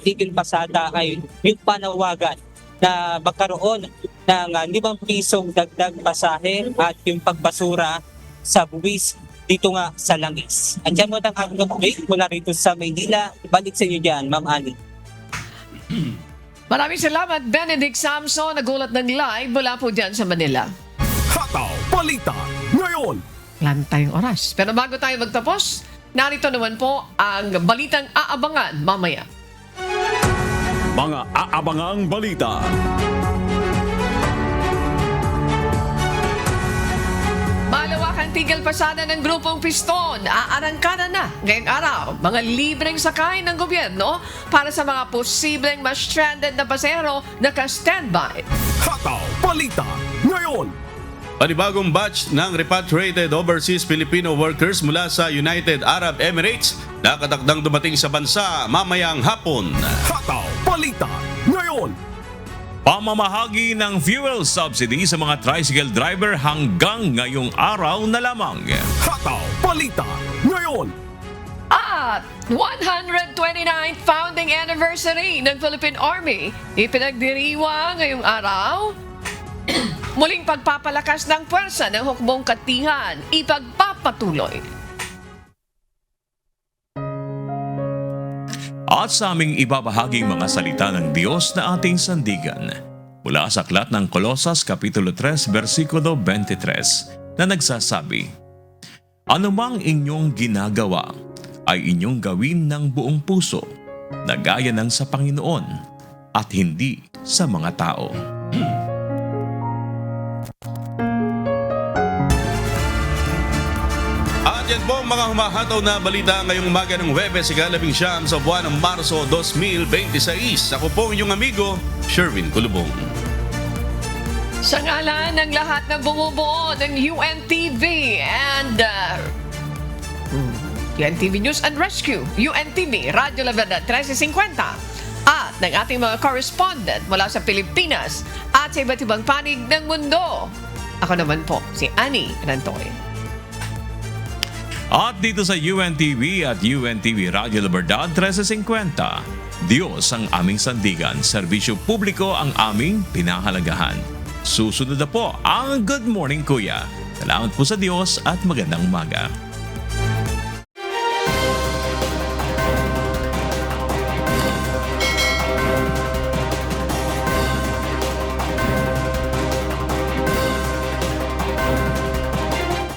tigil pasada ay yung panawagan na magkaroon ng 5 pisong dagdag pasahe at yung pagbasura sa buwis dito nga sa Langis. At yan mo ang update mula rito sa Maynila. Balik sa inyo dyan, Ma'am Ani. Maraming salamat, Benedict Samson. Nagulat ng live mula po dyan sa Manila. Hataw Balita ngayon. Wala na tayong oras. Pero bago tayo magtapos, narito naman po ang balitang aabangan mamaya. Mga aabangang balita. Malawakang tigil pasada ng grupong Piston. Aarangkada na ngayong araw mga libreng sakay ng gobyerno para sa mga posibleng ma-stranded na pasahero na ka-standby. Hataw Balita ngayon. Panibagong batch ng repatriated overseas Filipino workers mula sa United Arab Emirates nakatakdang dumating sa bansa mamayang hapon. Hataw Balita ngayon. Pamamahagi ng fuel subsidy sa mga tricycle driver hanggang ngayong araw na lamang. Hataw Balita ngayon. At 129th founding anniversary ng Philippine Army ipinagdiriwang ngayong araw. Muling pagpapalakas ng puwersa ng hukbong katihan ipagpapatuloy. At sa aming ibabahaging mga salita ng Diyos na ating sandigan mula sa aklat ng Kolosas Kapitulo 3 versikulo 23 na nagsasabi, "Anumang inyong ginagawa ay inyong gawin ng buong puso na gaya ng sa Panginoon at hindi sa mga tao." Yan po mga humahataw na balita ngayong umaga ng Huwebes, ika-11 sa buwan ng Marso 2026. Ako po inyong amigo, Sherwin Kulubong. Sa ngalan ng lahat ng bumubuo ng UNTV and UNTV News and Rescue, UNTV, Radyo La Verdad 1350, at ng ating mga correspondent mula sa Pilipinas at sa iba't ibang panig ng mundo. Ako naman po, si Annie Rantoy. At dito sa UNTV at UNTV Radio La Verdad 1350, Diyos ang aming sandigan, serbisyo publiko ang aming pinahalagahan. Susunod na po ang Good Morning Kuya. Salamat po sa Diyos at magandang umaga.